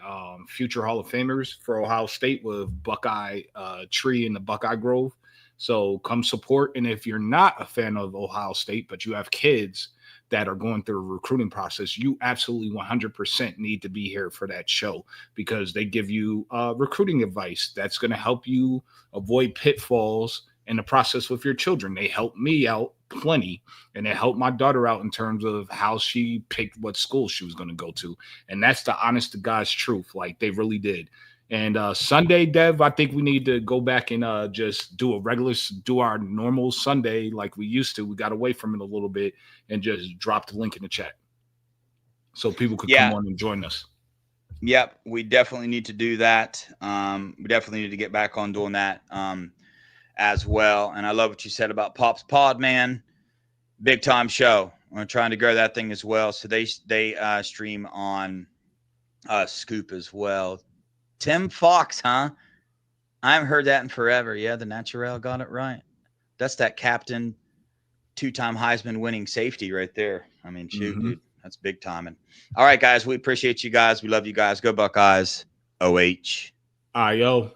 future Hall of Famers for Ohio State with Buckeye Tree in the Buckeye Grove. So come support. And if you're not a fan of Ohio State, but you have kids that are going through a recruiting process, you absolutely 100% need to be here for that show, because they give you recruiting advice that's going to help you avoid pitfalls in the process with your children. They help me out plenty, and it helped my daughter out in terms of how she picked what school she was going to go to. And that's the honest to God's truth. Like, they really did. And Sunday, Dev, I think we need to go back and just do our normal Sunday like we used to. We got away from it a little bit and just drop the link in the chat so people could come on and join us. Yep, we definitely need to do that. We definitely need to get back on doing that as well. And I love what you said about Pop's Pod, man. Big time show. We're trying to grow that thing as well. So they stream on Scoop as well. Tim Fox, huh? I haven't heard that in forever. Yeah, the Naturel got it right. That's that captain, 2-time Heisman winning safety right there. I mean, shoot, dude, that's big timing. All right, guys, we appreciate you guys. We love you guys. Go Buckeyes. OH. Yo.